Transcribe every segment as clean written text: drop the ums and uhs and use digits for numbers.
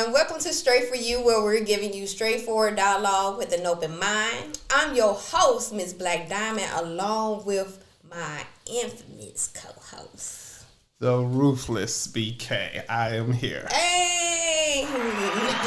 everyone. Welcome to Straight For You, where we're giving you straightforward dialogue with an open mind. I'm your host, Miss Black Diamond, along with my infamous co-host, the Ruthless BK. I am here. Hey!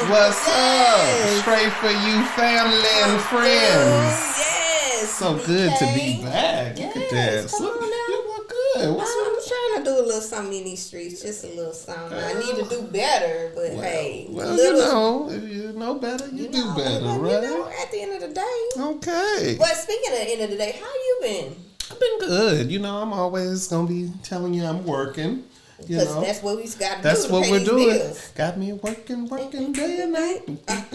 What's up? Straight For You family and friends. Yes! So BK. good to be back. Look at Yes, that. come on now. You look good. What's I'm up? trying to do a little something in these streets, just a little something. I need to do better, but hey, Well, if you know better, you do better, right? At the end of the day. Okay. But speaking of the end of the day, how you been? I've been good. I'm always going to be telling you I'm working. Because that's what we got to do. That's to what pay we're these doing. bills. Got me working day and night. That's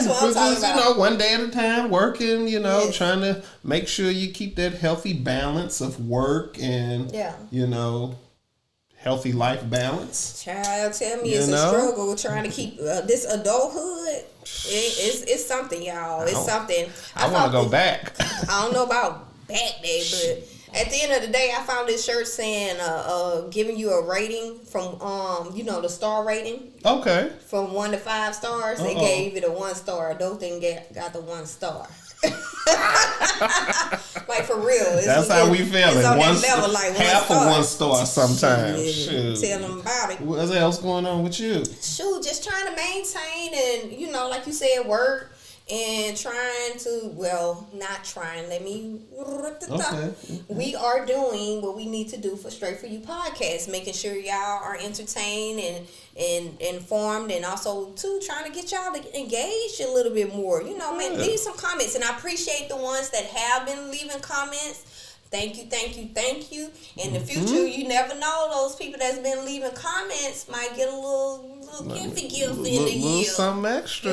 what I'm talking about. One day at a time, working, Yes. trying to make sure you keep that healthy balance of work and, healthy life balance. Child, tell me it's a struggle trying to keep this adulthood. It's something, y'all. It's something. I want to go back. I don't know about back day, but at the end of the day, I found this shirt saying, giving you a rating from, the star rating. Okay. From 1 to 5 stars. They gave it a 1 star. Those things got the 1 star. Like for real. That's how we feel. It's on that level, like half of 1 star sometimes. Shoot. Tell them about it. What else going on with you? Shoot, just trying to maintain and, like you said, work. And trying to, not trying, Okay. We are doing what we need to do for Straight For You podcast, making sure y'all are entertained and informed, and also, too, trying to get y'all to engage a little bit more. Leave some comments. And I appreciate the ones that have been leaving comments. Thank you. In the future, you never know. Those people that's been leaving comments might get a little gift in the year. Something extra,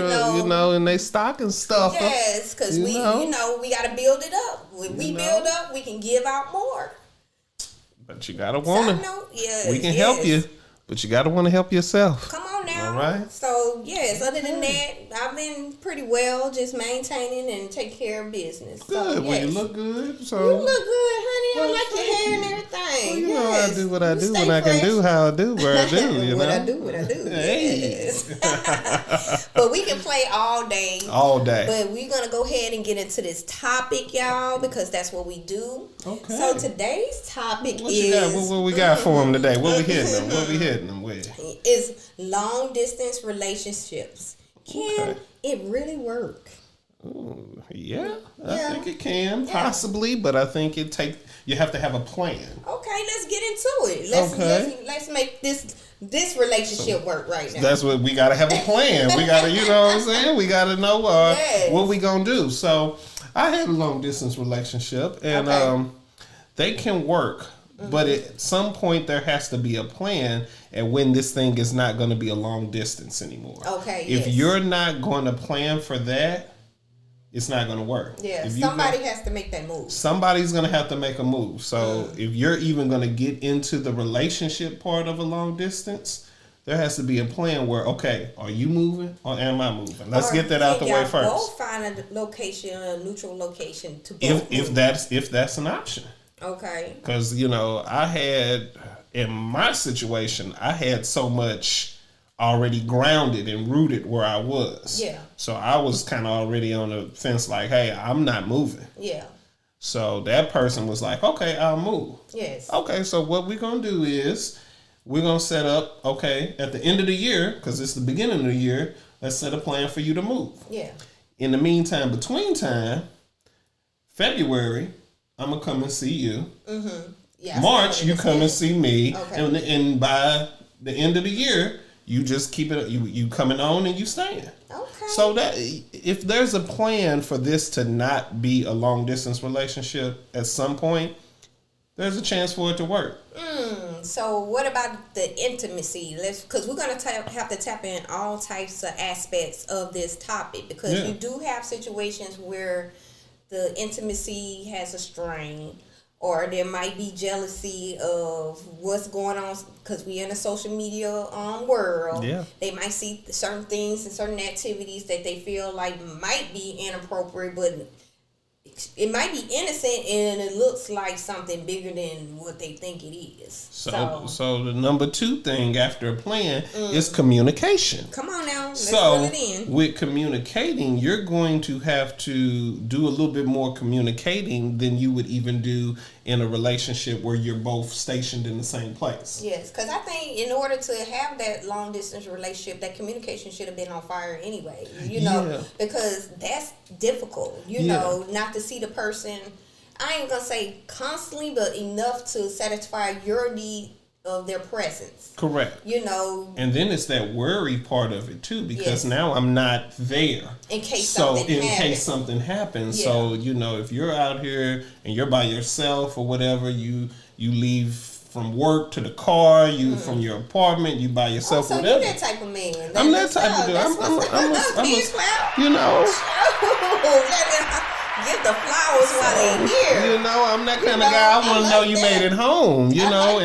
and they stocking stuff. Yes, because we got to build it up. When we build up, we can give out more. But you got to want to. Yes, we can help you, but you got to want to help yourself. Come on now. All right. So, yes, other than that, I've been pretty well just maintaining and taking care of business. Good. So, Well, you look good. So you look good, honey. I like your hair and everything. Well, I do what I do when I can do how I do where I do, what I do. Hey. Yes. But we can play all day. All day. But we're going to go ahead and get into this topic, y'all, because that's what we do. Okay. So today's topic What is... you got? What we got for them today? What we hitting them with? Is long distance relationships. Can it really work? Ooh, I think it can possibly, but I think you have to have a plan. Okay, let's get into it. Let's make this relationship work right now. That's what we got to have a plan. We got to, you know what I'm saying? We got to know what we gonna do. So I had a long distance relationship, and they can work. But at some point, there has to be a plan, and when this thing is not going to be a long distance anymore. Okay. If you're not going to plan for that, it's not going to work. Yeah. Somebody has to make that move. Somebody's going to have to make a move. So if you're even going to get into the relationship part of a long distance, there has to be a plan where, okay, are you moving or am I moving? Let's get that out the way first. Both find a location, a neutral location to both. If that's an option. Okay. Because, I had, in my situation, I had so much already grounded and rooted where I was. Yeah. So I was kind of already on the fence like, hey, I'm not moving. Yeah. So that person was like, okay, I'll move. Yes. Okay, so what we're going to do is we're going to set up, at the end of the year, because it's the beginning of the year, let's set a plan for you to move. Yeah. In the meantime, between time, February, I'm going to come and see you. Mm-hmm. Yeah, March, you come and see me. Okay. And by the end of the year, you just keep it, you coming on and you staying. Okay. So that if there's a plan for this to not be a long distance relationship at some point, there's a chance for it to work. So what about the intimacy? Because we're going to have to tap in all types of aspects of this topic, because you do have situations where the intimacy has a strain, or there might be jealousy of what's going on, because we're in a social media world. Yeah. They might see certain things and certain activities that they feel like might be inappropriate, but it might be innocent and it looks like something bigger than what they think it is. So the number 2 thing after a plan is communication. Come on now, let's put it in. With communicating, you're going to have to do a little bit more communicating than you would even do in a relationship where you're both stationed in the same place. Yes, because I think in order to have that long distance relationship, that communication should have been on fire anyway. You know, because that's difficult. You know, not to see the person, I ain't gonna say constantly, but enough to satisfy your need of their presence. Correct. You know. And then it's that worry part of it too, because now I'm not there. In case something happens. So, you know, if you're out here and you're by yourself or whatever, you leave from work to the car, you from your apartment, you by yourself, so whatever. You're that type of man. I'm that type of dude. I'm you know. Give the flowers while they're here. You know, I'm that kind of guy. I want to know you made it home. You know,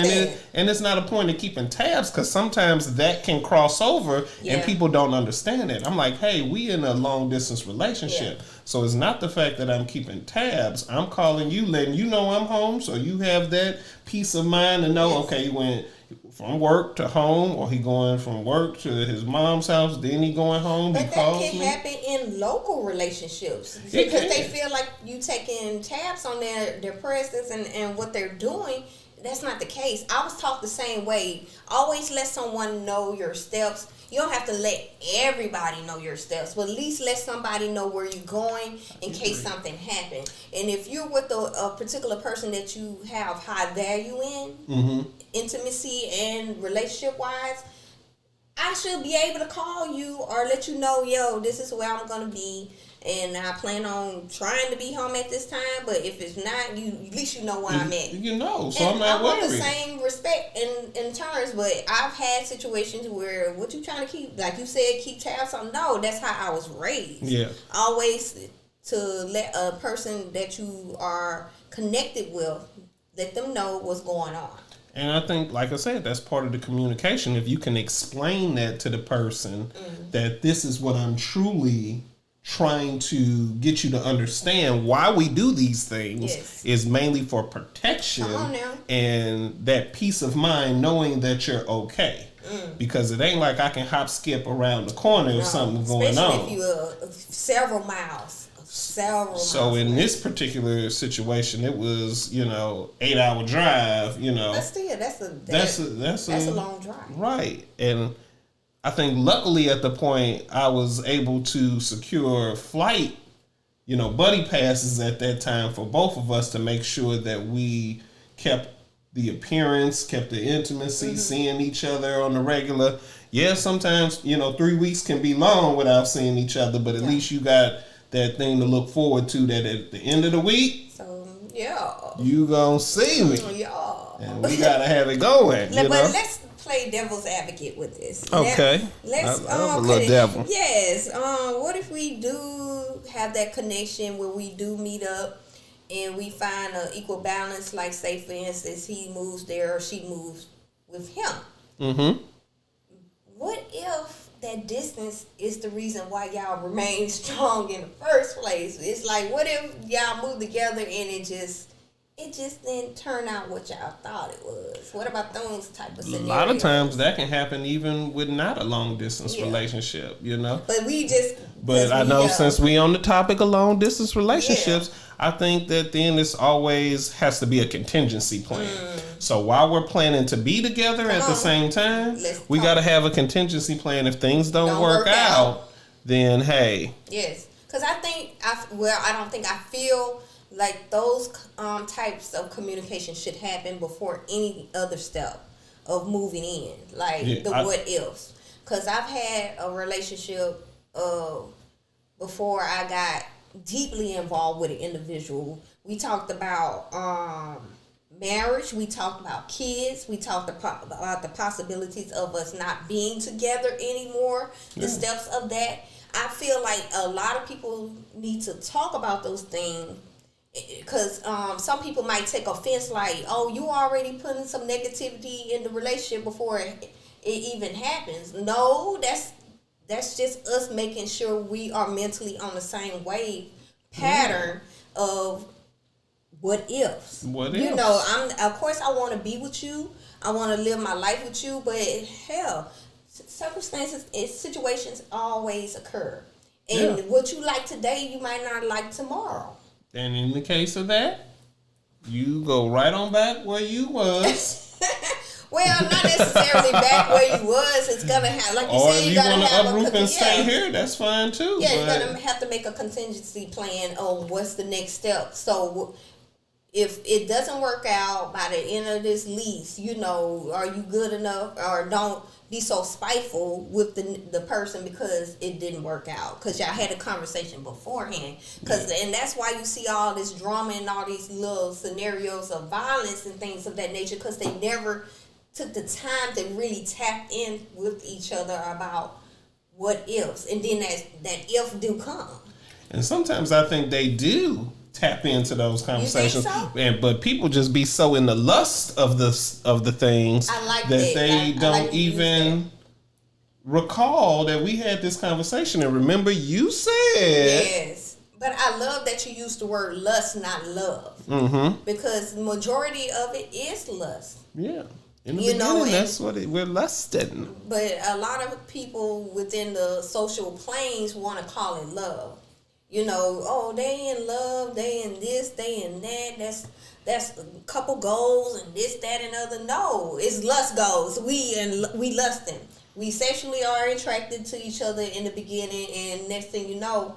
and it's not a point of keeping tabs, because sometimes that can cross over and people don't understand it. I'm like, hey, we in a long distance relationship, so it's not the fact that I'm keeping tabs. I'm calling you, letting you know I'm home, so you have that peace of mind to know, okay, he went from work to home, or he going from work to his mom's house, then he going home. But that can happen in local relationships, because they feel like you taking tabs on their presence and what they're doing. That's not the case. I was taught the same way. Always let someone know your steps. You don't have to let everybody know your steps, but at least let somebody know where you're going in case something happens. And if you're with a particular person that you have high value in, intimacy and relationship wise, I should be able to call you or let you know, yo, this is where I'm going to be, and I plan on trying to be home at this time, but if it's not, at least you know where I'm at. You know, so and I'm not worried. I want the same respect in terms, but I've had situations where, what you trying to keep, like you said, keep tabs on? No, that's how I was raised. Yeah. Always to let a person that you are connected with, let them know what's going on. And I think, like I said, that's part of the communication. If you can explain that to the person, that this is what I'm truly trying to get you to understand, why we do these things is mainly for protection and that peace of mind, knowing that you're okay. Because it ain't like I can hop skip around the corner if something's going on. Especially if you're several miles. So in this particular situation, it was, 8-hour drive, But still, that's a long drive. Right. And I think luckily at the point I was able to secure flight, buddy passes at that time for both of us to make sure that we kept the appearance, kept the intimacy, seeing each other on the regular. Yeah, sometimes, 3 weeks can be long without seeing each other, but at least you got that thing to look forward to, that at the end of the week, you gonna see me. And we gotta have it going. But let's play devil's advocate with this. Okay. Let's a little devil. Yes. What if we do have that connection where we do meet up and we find an equal balance? Like, say for instance, he moves there or she moves with him. What if that distance is the reason why y'all remain strong in the first place? It's like, what if y'all move together and it just didn't turn out what y'all thought it was? What about those type of scenarios? A lot of times that can happen even with not a long distance relationship, But I know since we on the topic of long distance relationships, I think that then it's always has to be a contingency plan. So while we're planning to be together at the same time, we got to have a contingency plan. If things don't work out, then hey. Yes, because I feel like those types of communication should happen before any other step of moving in, like what ifs. Because I've had a relationship before I got deeply involved with an individual. We talked about marriage. We talked about kids. We talked about the possibilities of us not being together anymore. The steps of that. I feel like a lot of people need to talk about those things, because some people might take offense, like, oh, you already putting some negativity in the relationship before it even happens. No, that's just us making sure we are mentally on the same wave pattern of what ifs. What you ifs? know, of course I want to be with you. I want to live my life with you, but hell, circumstances and situations always occur. And what you like today, you might not like tomorrow. And in the case of that, you go right on back where you was. Well, not necessarily back where you was. It's gonna have, like you said, you gotta have uproot and stay here. That's fine too. Yeah, you're gonna have to make a contingency plan on what's the next step. So if it doesn't work out by the end of this lease, you know, are you good enough, or don't be so spiteful with the person because it didn't work out, because y'all had a conversation beforehand. And that's why you see all this drama and all these little scenarios of violence and things of that nature, because they never took the time to really tap in with each other about what ifs, and then that if do come. And sometimes I think they do tap into those conversations, you think so? But people just be so in the lust of the things that they don't even recall that we had this conversation. And remember, you said yes. But I love that you used the word lust, not love, because the majority of it is lust. Yeah. In the beginning, that's what we're lusting. But a lot of people within the social planes want to call it love. You know, oh, they in love, they in this, they in that. That's a couple goals and this, that, and other. No, it's lust goals. We lusting. We sexually are attracted to each other in the beginning, and next thing you know,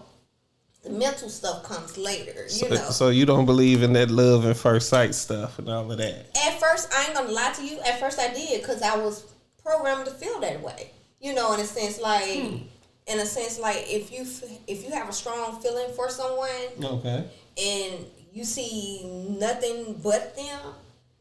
the mental stuff comes later. So you don't believe in that love and first sight stuff and all of that? At first, I ain't gonna lie to you. At first, I did, because I was programmed to feel that way. You know, in a sense, like if you have a strong feeling for someone, okay, and you see nothing but them,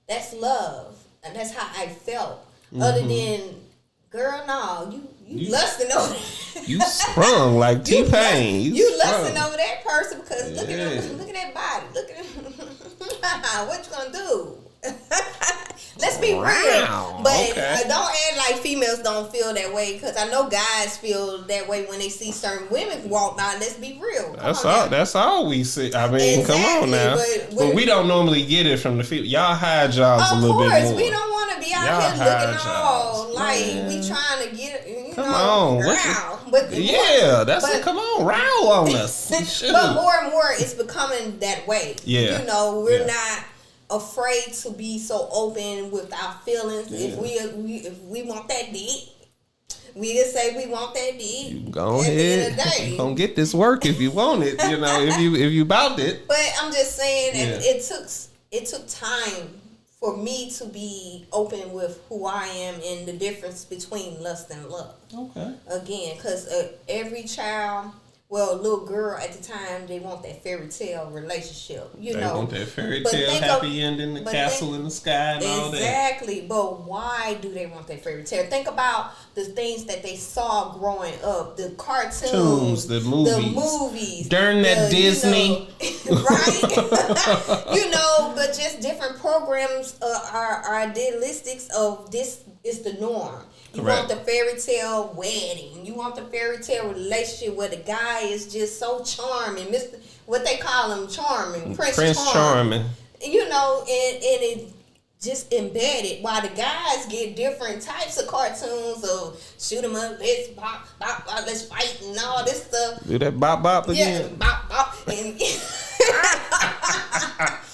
that's love, and that's how I felt. Other than, girl, no, you lusting over that. You sprung like T-Pain. You lusting over that person because look at that body. Look at what you gonna do? Let's be real, but don't act like females don't feel that way, because I know guys feel that way when they see certain women walk by. Let's be real. That's all we see. I mean, exactly. Come on now. But we don't normally get it from the female. Y'all hide y'all a little bit more. Of course, we don't want to be out here looking all like we trying to get come on, rile. Come on, rile on us. But more and more, it's becoming that way. Yeah, you know, we're not afraid to be so open with our feelings. Yeah. If we want that dick, we just say we want that dick. You go ahead. You gonna get this work if you want it. You know, if you about it. But I'm just saying, it took time for me to be open with who I am and the difference between lust and love. Okay. Again, because every child. Well, little girl at the time, they want that fairy tale relationship. They want that fairy tale happy ending, the castle in the sky and all that. Exactly. But why do they want that fairy tale? Think about the things that they saw growing up. The cartoons. The movies. During that Disney. Right? But just different programs are idealistics of this is the norm. You want the fairy tale wedding. You want the fairy tale relationship where the guy is just so charming. What they call him, charming. Prince Charming. And it just embedded, while the guys get different types of cartoons of shoot 'em up, let's bop, bop, bop, let's fight and all this stuff. Do that bop, bop again. Yeah, bop, bop. And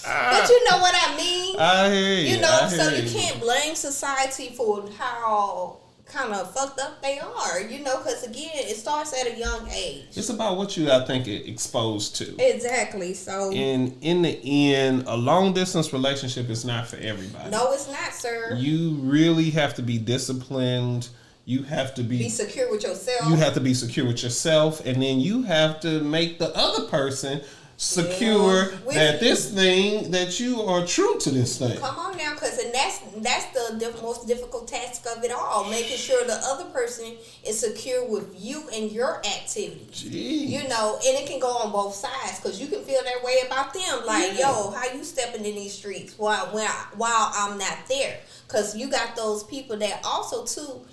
but you know what I mean? I hear you. You can't blame society for how kind of fucked up they are, because again, it starts at a young age. It's about what you, I think, exposed to. Exactly. So in the end, a long distance relationship is not for everybody. No, it's not, sir. You really have to be disciplined. You have to be secure with yourself. You have to be secure with yourself, and then you have to make the other person secure that this thing, that you are true to this thing. Come on now, because that's the most difficult task of it all, making sure the other person is secure with you and your activities. Jeez. And it can go on both sides, because you can feel that way about them, like, yo, how you stepping in these streets while I'm not there? Because you got those people that also too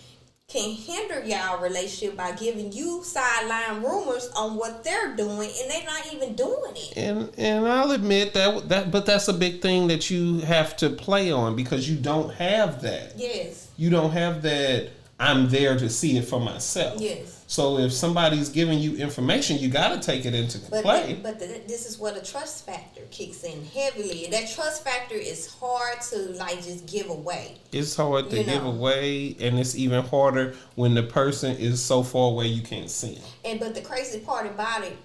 can hinder y'all relationship by giving you sideline rumors on what they're doing, and they're not even doing it. And I'll admit but that's a big thing that you have to play on, because you don't have that. Yes. You don't have that. I'm there to see it for myself. Yes. So if somebody's giving you information, you got to take it into play. But this is where the trust factor kicks in heavily. And that trust factor is hard to like just give away. It's hard to give away, and it's even harder when the person is so far away you can't see them. But the crazy part about it,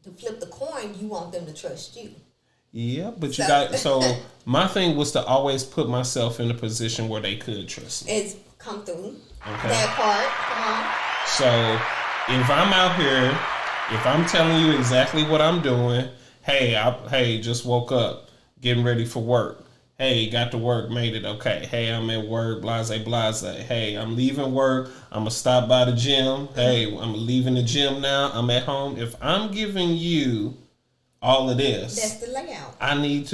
to flip the coin, you want them to trust you. Yeah, but so my thing was to always put myself in a position where they could trust me. It's come through. Okay. That part. Come on. So if I'm out here, if I'm telling you exactly what I'm doing, hey, just woke up, getting ready for work. Hey, got to work, made it. Okay. Hey, I'm at work, blase. Hey, I'm leaving work. I'm going to stop by the gym. Hey, I'm leaving the gym now. I'm at home. If I'm giving you all of this, that's the layout. I need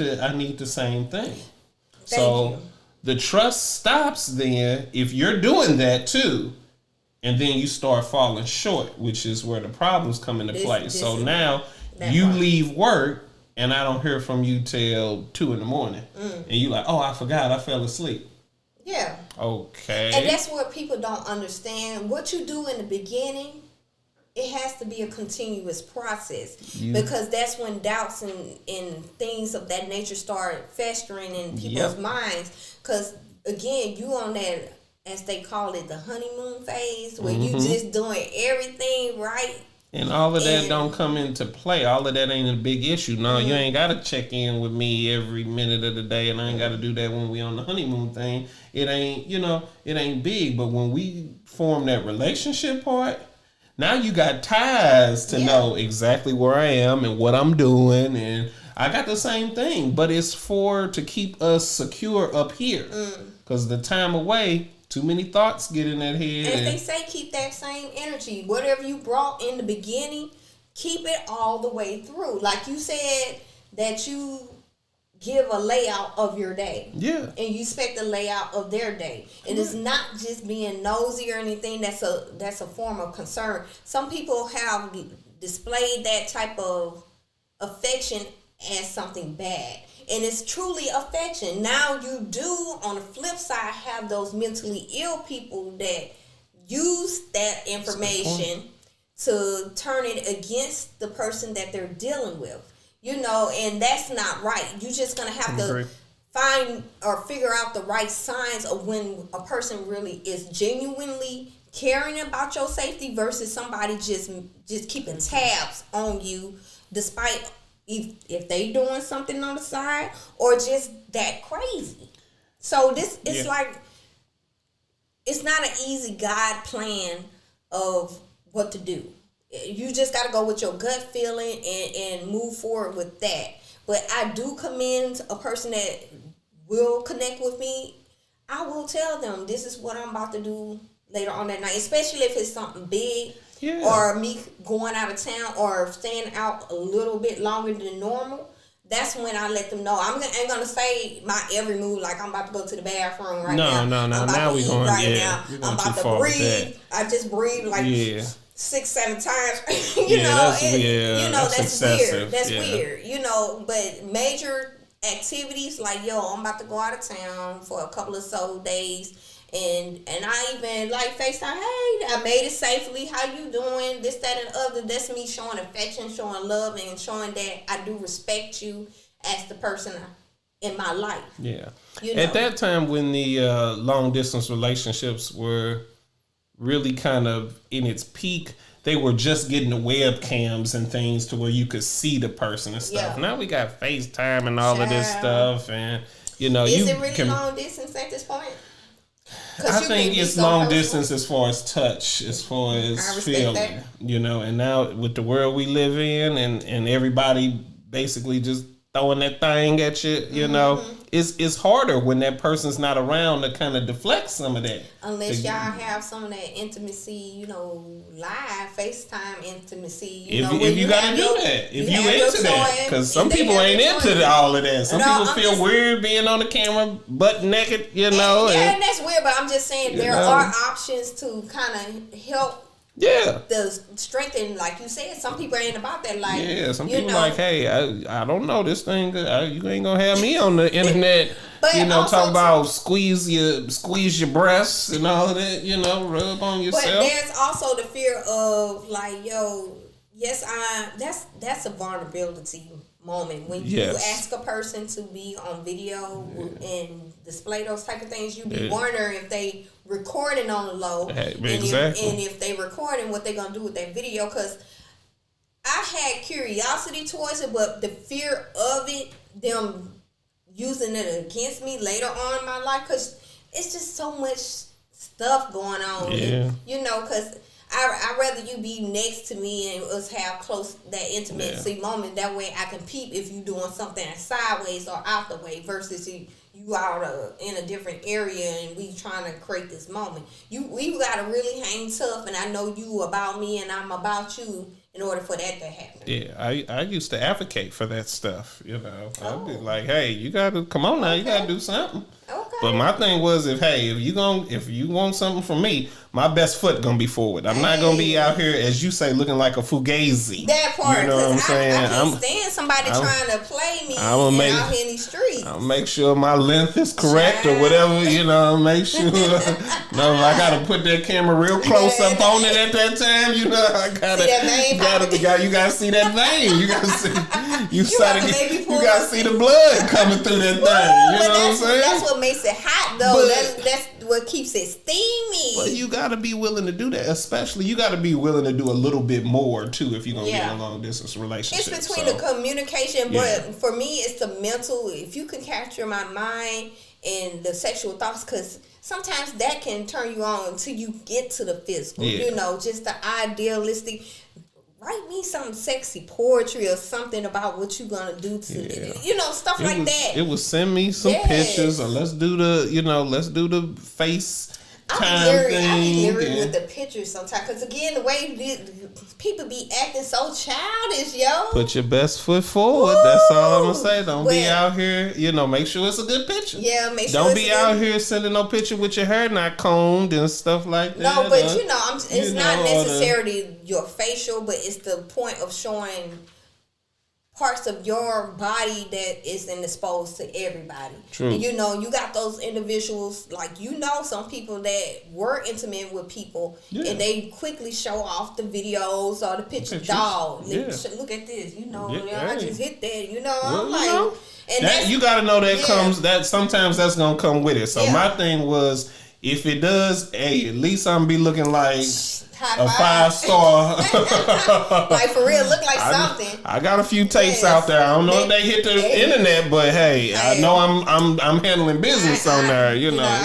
the same thing. Thank you. The trust stops then if you're doing that too, and then you start falling short, which is where the problems come into play. So now you leave work and I don't hear from you till 2 a.m. And you like, oh, I forgot, I fell asleep. Yeah. Okay. And that's what people don't understand. What you do in the beginning, it has to be a continuous process, because that's when doubts and things of that nature start festering in people's minds. Because again, you on that, as they call it, the honeymoon phase, where you just doing everything right. And all of that don't come into play. All of that ain't a big issue. No, you ain't got to check in with me every minute of the day, and I ain't got to do that when we on the honeymoon thing. It ain't, it ain't big. But when we form that relationship part, now you got ties to know exactly where I am and what I'm doing, and I got the same thing. But it's to keep us secure up here, because the time away, too many thoughts get in that head. And they say keep that same energy. Whatever you brought in the beginning, keep it all the way through. Like you said, that you give a layout of your day. Yeah. And you expect the layout of their day. And it's not just being nosy or anything. That's a form of concern. Some people have displayed that type of affection as something bad. And it's truly affection. Now you do, on the flip side, have those mentally ill people that use that information to turn it against the person that they're dealing with. And that's not right. You're just going to have to find or figure out the right signs of when a person really is genuinely caring about your safety versus somebody just keeping tabs on you, despite if they doing something on the side or just that crazy. So it's like, it's not an easy guide plan of what to do. You just got to go with your gut feeling and move forward with that. But I do commend a person that will connect with me. I will tell them this is what I'm about to do later on that night, especially if it's something big. Yeah. Or me going out of town or staying out a little bit longer than normal. That's when I let them know. I ain't gonna say my every move like I'm about to go to the bathroom right now. No. Now we going now. I'm about to breathe. I just breathe like 6-7 times. That's weird. That's weird. But major activities like I'm about to go out of town for a couple of days. And I even FaceTime, hey, I made it safely. How you doing? This, that, and the other. That's me showing affection, showing love, and showing that I do respect you as the person in my life. Yeah. At that time when the long distance relationships were really kind of in its peak, they were just getting the webcams and things to where you could see the person and stuff. Yeah. Now we got FaceTime and all of this stuff, and is it really long distance at this point? I think it's long distance as far as touch, as far as feeling, and now with the world we live in and everybody basically just throwing that thing at you, you know. It's harder when that person's not around to kind of deflect some of that. Unless y'all have some of that intimacy, you know, live FaceTime intimacy. If you gotta do that, if you into that, because some people ain't into all of that. Some people feel weird being on the camera, butt naked, you know. And that's weird. But I'm just saying there are options to kind of help. Yeah. The strengthen, like you said, some people ain't about that. Like, some people like, hey, I don't know this thing. You ain't gonna have me on the internet. But talk about squeeze your breasts and all of that. Rub on yourself. But there's also the fear of like, that's a vulnerability moment when you ask a person to be on video and display those type of things. You be wondering if they recording on the low, exactly. and if they recording, what they gonna do with that video? Because I had curiosity towards it, but the fear of it, them using it against me later on in my life, because it's just so much stuff going on. Yeah. Because I'd rather you be next to me and us have that intimacy moment. That way I can peep if you doing something sideways or out the way versus you out in a different area and we trying to create this moment. We got to really hang tough, and I know you about me and I'm about you in order for that to happen. Yeah, I used to advocate for that stuff, I'd be like, hey, you got to, come on now, you got to do something. Okay. But my thing was, if you want something from me, my best foot gonna be forward. I'm not gonna be out here, as you say, looking like a fugazi. That part, you know what I'm saying? I can't stand somebody trying to play me out here in these streets. I'll make sure my length is correct or whatever. Make sure. No, I gotta put that camera real close up on it at that time. I gotta. You gotta see that vein. You gotta see. You gotta see the blood coming through that thing. You know what I'm saying? That's what makes it hot, though. That's what keeps it steamy. But you gotta be willing to do that. Especially, you gotta be willing to do a little bit more too if you're gonna get in a long distance relationship. It's between the communication, but for me, it's the mental. If you can capture my mind and the sexual thoughts, because sometimes that can turn you on until you get to the physical. Just the idealistic. Write me some sexy poetry or something about what you're gonna do to stuff like that. It was send me some pictures, or let's do the face time thing. I be leery with the pictures sometimes, because again, the way people be acting so childish, Put your best foot forward. Woo! That's all I'm gonna say. Don't be out here, make sure it's a good picture. Yeah, make sure. Don't be out here sending no picture with your hair not combed and stuff like that. No, but it's not necessarily your facial, but it's the point of showing parts of your body that isn't exposed to everybody. True. And you got those individuals, like some people that were intimate with people and they quickly show off the videos or the pictures. Dog, look at this, I just hit that, and that you gotta know that comes, that sometimes that's gonna come with it. So my thing was, if it does, hey, at least I'm be looking like a 5-star. Like for real, look like something. I got a few tapes out there. I don't know if they hit the internet, but hey, I know I'm handling business on there. I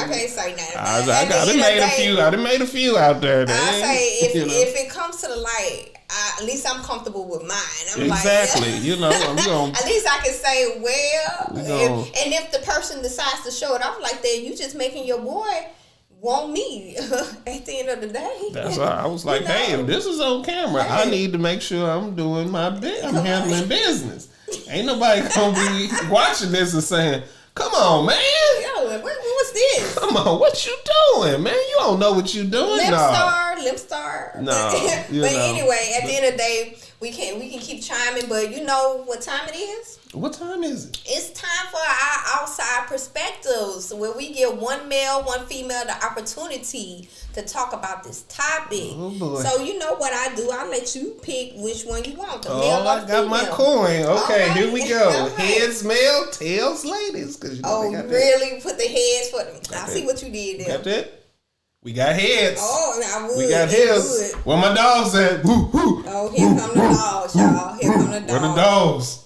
can't say nothing. I done made a few out there. I say if it comes to the light, at least I'm comfortable with mine. I'm exactly. I'm gonna, at least I can say, and if the person decides to show it off like that, you just making your boy want me at the end of the day. That's why I was like, hey, if this is on camera, I need to make sure I'm doing my bit. I'm handling business. Ain't nobody gonna be watching this and saying, come on, man. Yo, what's this? Come on, what you doing, man? You don't know what you doing. Lip star. No. But anyway, at the end of the day, we can keep chiming, but you know what time it is? What time is it? It's time for our outside perspectives, where we give one male, one female the opportunity to talk about this topic. Oh boy. So you know what I do? I let you pick which one you want. The male or the female. I got my coin. Okay, here we go. Heads male, tails ladies. Really? Put the heads for them. I see what you did there. Got that? We got heads. Oh, I would. We got heads. Where my dogs at? Woo, woo. Oh, here come the dogs, y'all. Here come the dogs. Where the dogs?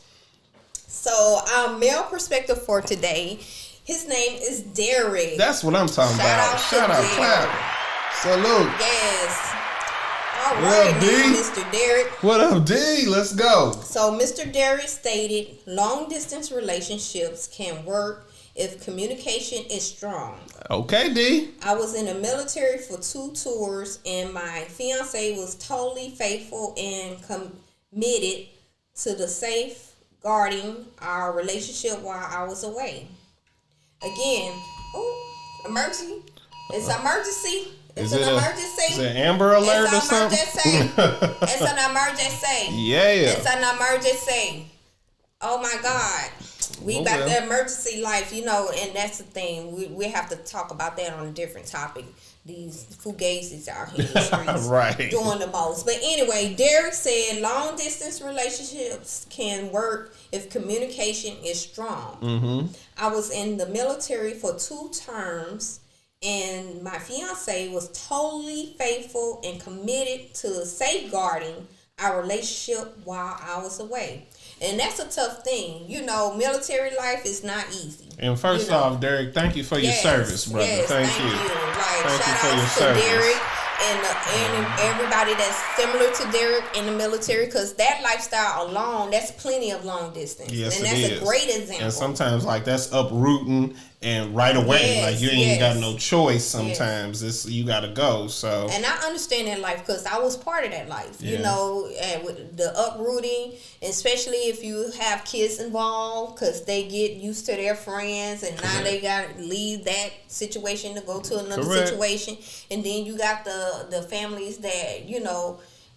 So, our male perspective for today, his name is Derek. That's what I'm talking about. Shout out, clap. Salute. Yes. All right, Mr. Derek. What up, D? Let's go. So, Mr. Derek stated, long distance relationships can work if communication is strong. Okay, D. I was in the military for 2 tours, and my fiance was totally faithful and committed to the safeguarding our relationship while I was away. Again, emergency. It's an emergency. It's an emergency. Is it Amber Alert or something? It's an emergency. Yeah. It's an emergency. Oh my God. We got the emergency life, and that's the thing. We have to talk about that on a different topic. These fugazis out here in the streets right. doing the most. But anyway, Derek said long distance relationships can work if communication is strong. Mm-hmm. I was in the military for 2 terms, and my fiance was totally faithful and committed to safeguarding our relationship while I was away. And that's a tough thing. Military life is not easy. And first off, Derek, thank you for your service, brother. Yes, thank you. Thank shout you for out your to service. Derek and everybody that's similar to Derek in the military, because that lifestyle alone, that's plenty of long distance. Yes, and that's a great example. And sometimes, that's uprooting and right away. Yes, you ain't got no choice sometimes. You got to go. So. And I understand that life because I was part of that life, and with the uprooting, especially if you have kids involved, because they get used to their friends and now they got to leave that situation to go to another situation. And then you got the families that,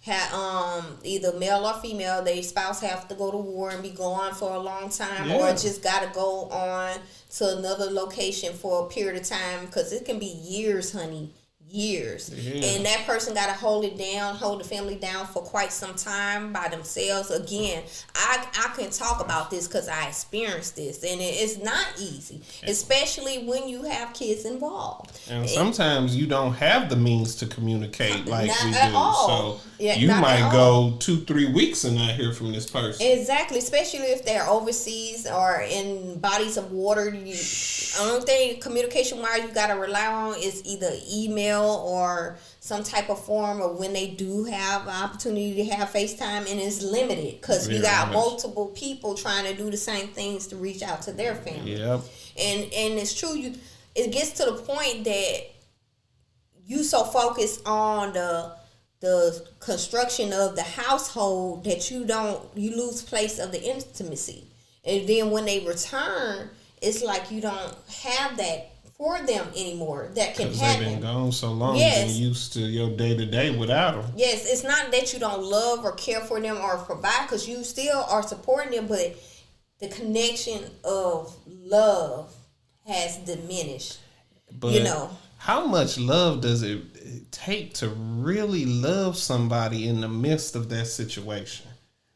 have either male or female, their spouse have to go to war and be gone for a long time, or just got to go on to another location for a period of time, because it can be years, honey. Years. And that person got to hold the family down for quite some time by themselves. Again, I can talk about this because I experienced this, and it's not easy, especially when you have kids involved. And sometimes you don't have the means to communicate like we do. All. So you might go 2-3 weeks and not hear from this person. Exactly, especially if they're overseas or in bodies of water. Only thing communication-wise you got to rely on is either email or some type of form of when they do have an opportunity to have FaceTime, and it's limited because you got multiple people trying to do the same things to reach out to their family. Yep. And it's true, it gets to the point that you so focused on the construction of the household that you lose place of the intimacy. And then when they return, it's like you don't have that for them anymore. That can happen. They've been gone so long, you've been used to your day-to-day without them. Yes, it's not that you don't love or care for them or provide, because you still are supporting them, but the connection of love has diminished. But how much love does it take to really love somebody in the midst of that situation?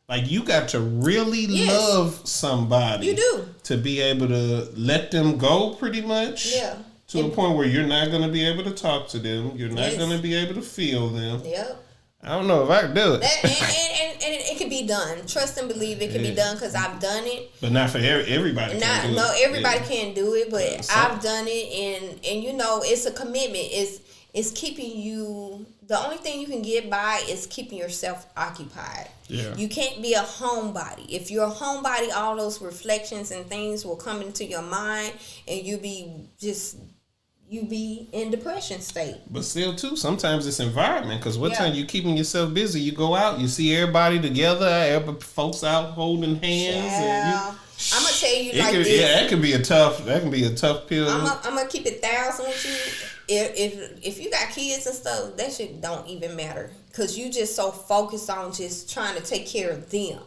Like, you got to really love somebody. You do. To be able to let them go, pretty much. Yeah. To a point where you're not going to be able to talk to them. You're not going to be able to feel them. Yep. I don't know if I can do it. And it can be done. Trust and believe it can be done, because I've done it. But not for everybody. Everybody can't do it, but I've done it, and it's a commitment. It's keeping you. The only thing you can get by is keeping yourself occupied. Yeah. You can't be a homebody. If you're a homebody, all those reflections and things will come into your mind, and you be in depression state. But still, too, sometimes it's environment, because time you keeping yourself busy, you go out, you see everybody together, folks out holding hands. Yeah. I'm gonna tell you this. Yeah, that can be a tough pill. I'm gonna keep it 1,000 with you. If you got kids and stuff, that shit don't even matter, because you just so focused on just trying to take care of them.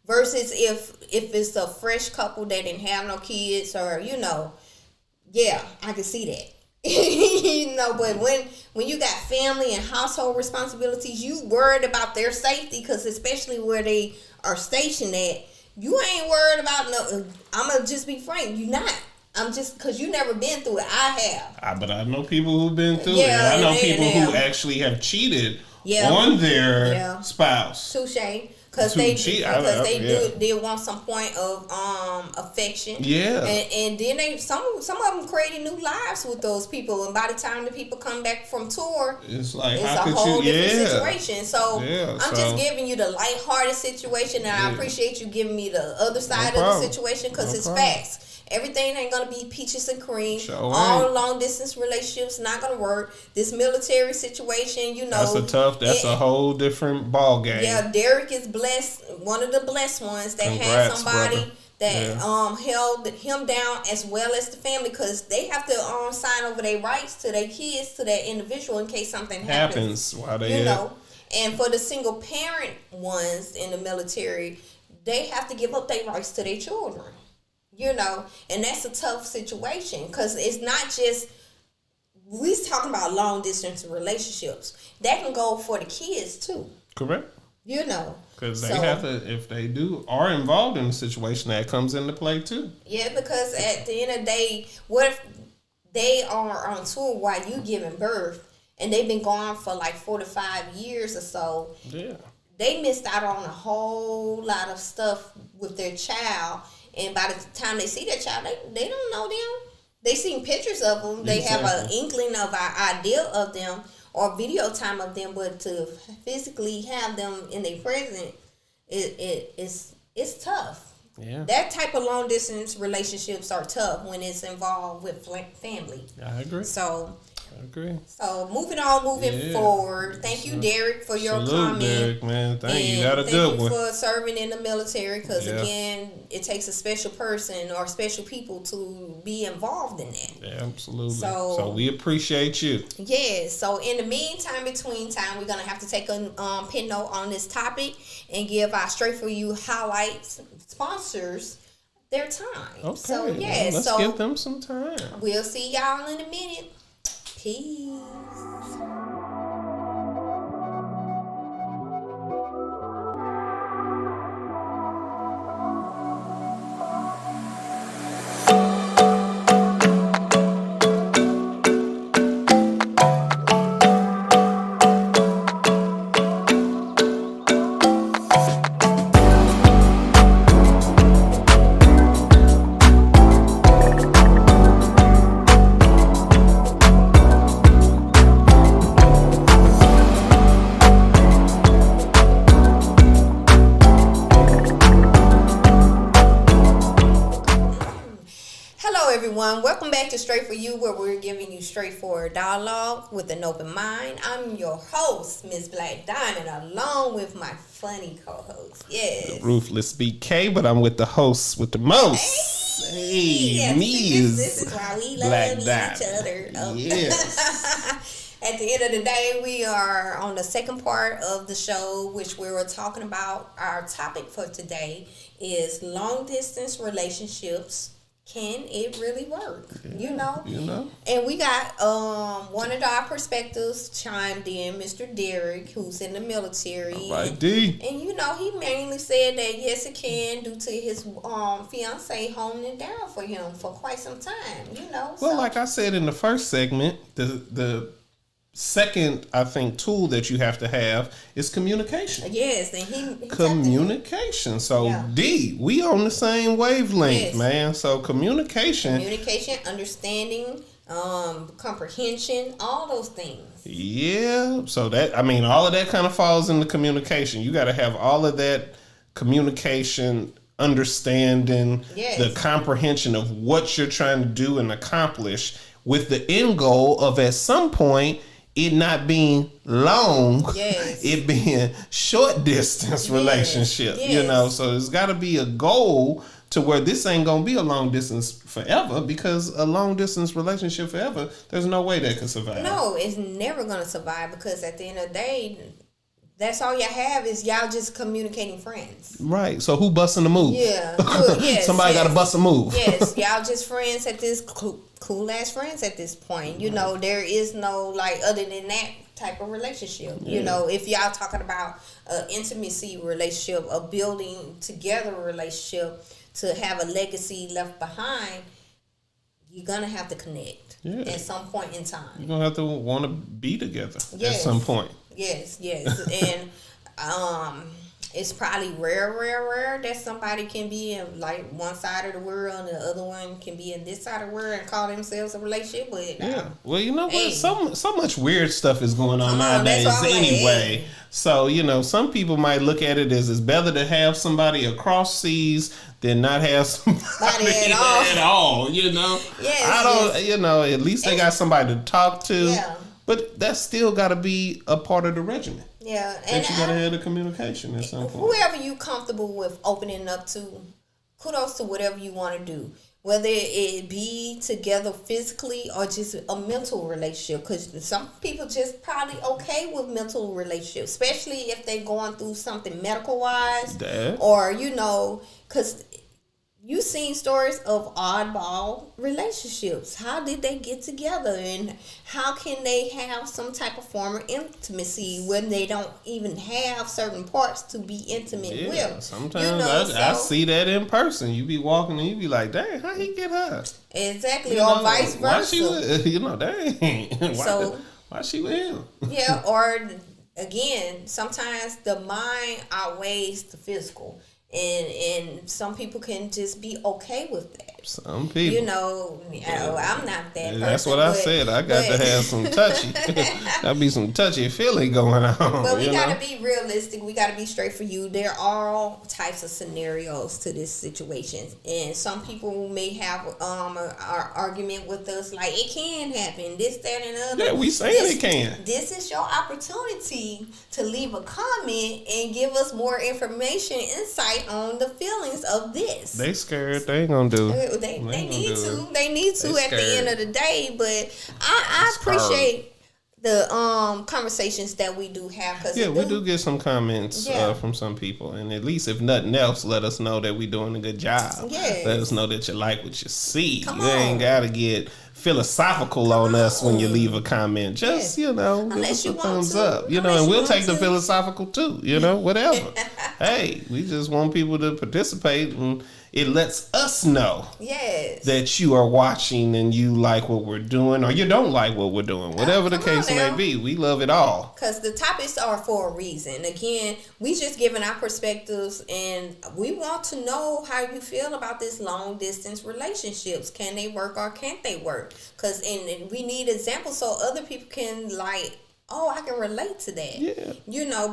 Versus if it's a fresh couple that didn't have no kids, or yeah, I can see that. But when you got family and household responsibilities, you worried about their safety, because especially where they are stationed at, you ain't worried about no. I'm gonna just be frank, you not. I'm just, because you never been through it. I have. But I know people who've been through it. I know people who actually have cheated on their spouse. Touche. because they did want some point of affection. Yeah, and then some of them created new lives with those people, and by the time the people come back from tour, it's like it's a whole different situation. So I'm just giving you the lighthearted situation, and I appreciate you giving me the other side of the situation because it's facts. Everything ain't gonna be peaches and cream. All long distance relationships not gonna work. This military situation, that's a whole different ball game. Yeah, Derek is blessed, one of the blessed ones that had somebody brother. That held him down as well as the family, because they have to sign over their rights to their kids, to that individual, in case something happens while they And for the single parent ones in the military, they have to give up their rights to their children. And that's a tough situation, because it's not just, we're talking about long distance relationships. That can go for the kids too. Correct. Because they have to, if they are involved in a situation, that comes into play too. Yeah, because at the end of the day, what if they are on tour while you giving birth, and they've been gone for like 4 to 5 years or so? Yeah. They missed out on a whole lot of stuff with their child. And by the time they see that child, they don't know them. They seen pictures of them. They have an inkling of an idea of them or video time of them, but to physically have them in their present, it's tough. Yeah. That type of long distance relationships are tough when it's involved with family. I agree. So. I agree. So moving forward. Thank you, Derek, for your comment. Derek, man. Thank you. Got a good one. Thank you for serving in the military, because again, it takes a special person or special people to be involved in that. Yeah, absolutely. So we appreciate you. Yes. So in the meantime, between time, we're gonna have to take a pen note on this topic and give our Straight For You highlights sponsors their time. Okay. So let's give them some time. We'll see y'all in a minute. Peace. Welcome back to Straight For You, where we're giving you straightforward dialogue with an open mind. I'm your host, Ms. Black Diamond, along with my funny co-host. Yes. Ruthless BK, but I'm with the host with the most. Hey, this is why we love each other. Oh. Yes. At the end of the day, we are on the second part of the show, which we were talking about. Our topic for today is long distance relationships. Can it really work? Yeah, And we got one of our perspectives chimed in, Mr. Derek, who's in the military. All right, D. And he mainly said that yes, it can, due to his fiance holding it down for him for quite some time. Well, like I said in the first segment, the second, I think, tool that you have to have is communication. Yes, and he communication. So D, we on the same wavelength, man. So communication, understanding, comprehension, all those things. Yeah. So all of that kind of falls into communication. You got to have all of that communication, understanding, the comprehension of what you're trying to do and accomplish, with the end goal of at some point it not being long, it being short distance relationship, so there's got to be a goal to where this ain't gonna be a long distance forever, because a long distance relationship forever, there's no way that can survive. No, it's never gonna survive, because at the end of the day, that's all y'all have is y'all just communicating friends. Right. So who busting the move? Yeah. Somebody got to bust a move. Yes. Y'all just friends at this cool ass friends at this point. There is no other than that type of relationship. If y'all talking about an intimacy relationship, a building together relationship to have a legacy left behind, you're gonna have to connect at some point in time. You're gonna have to want to be together at some point. Yes, and it's probably rare that somebody can be in like one side of the world and the other one can be in this side of the world and call themselves a relationship. But well, you know what? So much weird stuff is going on nowadays anyway. So some people might look at it as it's better to have somebody across seas than not have somebody at all. Yes, I don't. At least they got somebody to talk to. Yeah. But that's still got to be a part of the regimen. Yeah, and you got to have the communication at some point. Whoever you comfortable with opening up to, kudos to whatever you want to do. Whether it be together physically or just a mental relationship. Because some people just probably okay with mental relationships. Especially if they're going through something medical-wise. Or, because you've seen stories of oddball relationships. How did they get together? And how can they have some type of form of intimacy when they don't even have certain parts to be intimate with? Sometimes I see that in person. You be walking and you be like, dang, how he get her? Exactly, or vice versa. Why she dang. Why she with him? Yeah, or again, sometimes the mind outweighs the physical. And some people can just be okay with that. Some people. I'm not that person. That's what I said. I got to have some touchy. There'll be some touchy feeling going on. But we got to be realistic. We got to be straight for you. There are all types of scenarios to this situation. And some people may have an argument with us like, it can happen, this, that, and the other. Yeah, we saying it can. This is your opportunity to leave a comment and give us more information, insight on the feelings of this. They scared. They ain't gonna do it. They need to. They need to at the end of the day. But I appreciate the conversations that we do have. Cause we do get some comments from some people, and at least if nothing else, let us know that we're doing a good job. Yes. Let us know that you like what you see. You ain't gotta get philosophical on us when you leave a comment. Just give us a thumbs up. And we'll take the philosophical too. Whatever. Hey, we just want people to participate, and it lets us know that you are watching and you like what we're doing, or you don't like what we're doing. Whatever the case may be, we love it all. Because the topics are for a reason. Again, we just giving our perspectives, and we want to know how you feel about this long distance relationships. Can they work or can't they work? Because we need examples so other people can I can relate to that. Yeah.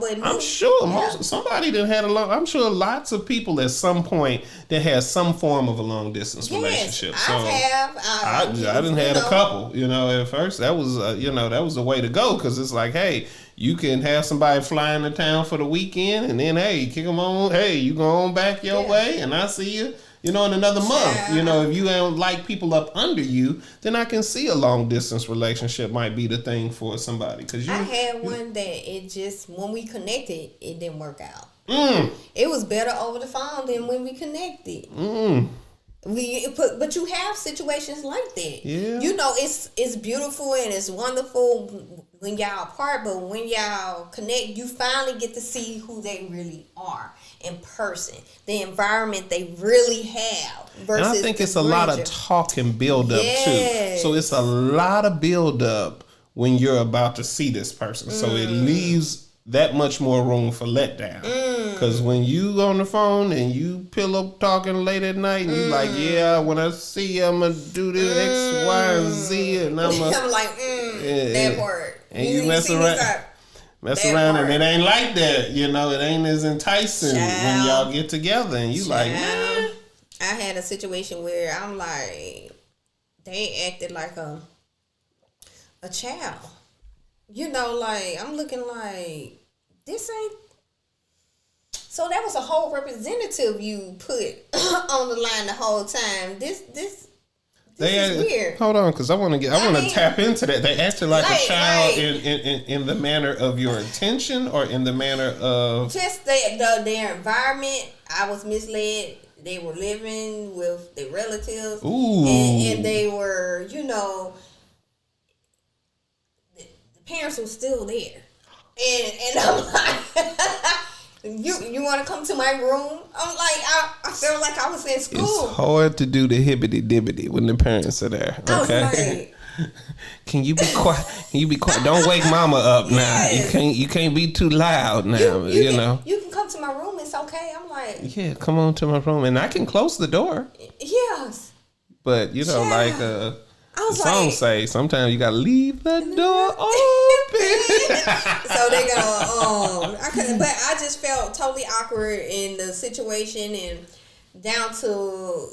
But I'm sure somebody that had I'm sure lots of people at some point that has some form of a long distance relationship. So I didn't have a couple. At first that was that was the way to go, because it's like, hey, you can have somebody fly into town for the weekend, and then hey, kick them on. Hey, you go on back your way, and I see you. In another month, if you don't like people up under you, then I can see a long distance relationship might be the thing for somebody. Cause I had one that it just, when we connected, it didn't work out. It was better over the phone than when we connected. But you have situations like that. Yeah. It's beautiful and it's wonderful when y'all apart, but when y'all connect, you finally get to see who they really are in person, the environment they really have. Versus and I think it's a lot of talk and build up too. So it's a lot of build up when you're about to see this person. So it leaves that much more room for letdown. Because when you on the phone and you pillow talking late at night and you like, when I see you, I'm going to do this X, Y, and Z. And I'm like, that part. And you mess around and it ain't like that. It ain't as enticing when y'all get together and you like, man. I had a situation where I'm like, they acted like a child. I'm looking like, this ain't. So that was a whole representative you put on the line the whole time. This is weird. Hold on, because I want to tap into that. They acted like a child in the manner of your attention, or in the manner of just their environment. I was misled. They were living with their relatives, and they were, the parents were still there, and I'm like. You want to come to my room? I'm like, I felt like I was in school. It's hard to do the hibbity-dibbity when the parents are there. Okay. Can you be quiet? Don't wake mama up now. You can't be too loud now. You can come come to my room, it's okay. I'm like, yeah, come on to my room, and I can close the door. Yes. But the song like, say sometimes you gotta leave the door open. So they're gonna but I just felt totally awkward in the situation, and down to